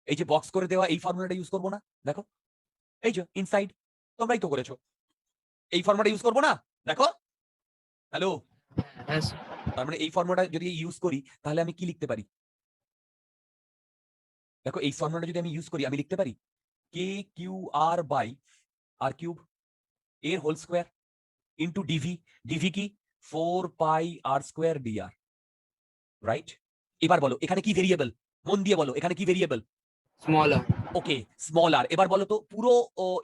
এই যে বক্স করে দেওয়া এই ফর্মুলাটা ইউজ করব না? দেখো এই যে ইনসাইড, তোমরাই তো করেছো, এই ফর্মুলাটা ইউজ করব না? দেখো হ্যালো, হ্যাঁ স্যার। তার মানে এই ফর্মুলাটা যদি ইউজ করি তাহলে আমি কি লিখতে পারি? দেখো এই ফর্মুলাটা যদি আমি ইউজ করি আমি লিখতে পারি K Q R by R cube এর whole square into D V. D V কি? 4πr² dr, right? এবার বলো এখানে কি ভেরিয়েবল, মন দিয়ে বলো এখানে কি ভেরিয়েবল? স্মল আর। ওকে, স্মল আর। এবার বলো তো পুরো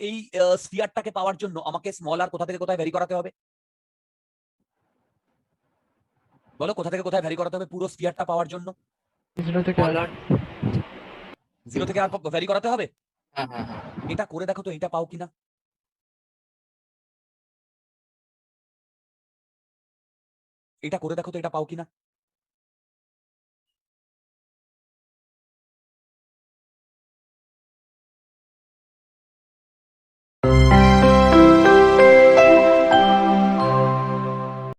এই স্ফিয়ারটাকে পাওয়ার জন্য আমাকে স্মল আর কোথা থেকে কোথায় ভ্যারি করাতে হবে? বলো কোথা থেকে কোথায় ভ্যারি করাতে হবে পুরো স্ফিয়ারটা পাওয়ার জন্য? 0 থেকে স্মল 8 আর। 0 থেকে আর ভ্যারি করাতে হবে। হ্যাঁ হ্যাঁ হ্যাঁ। এটা করে দেখো তো এটা পাও কিনা। এটা করে দেখো তো এটা পাও কিনা।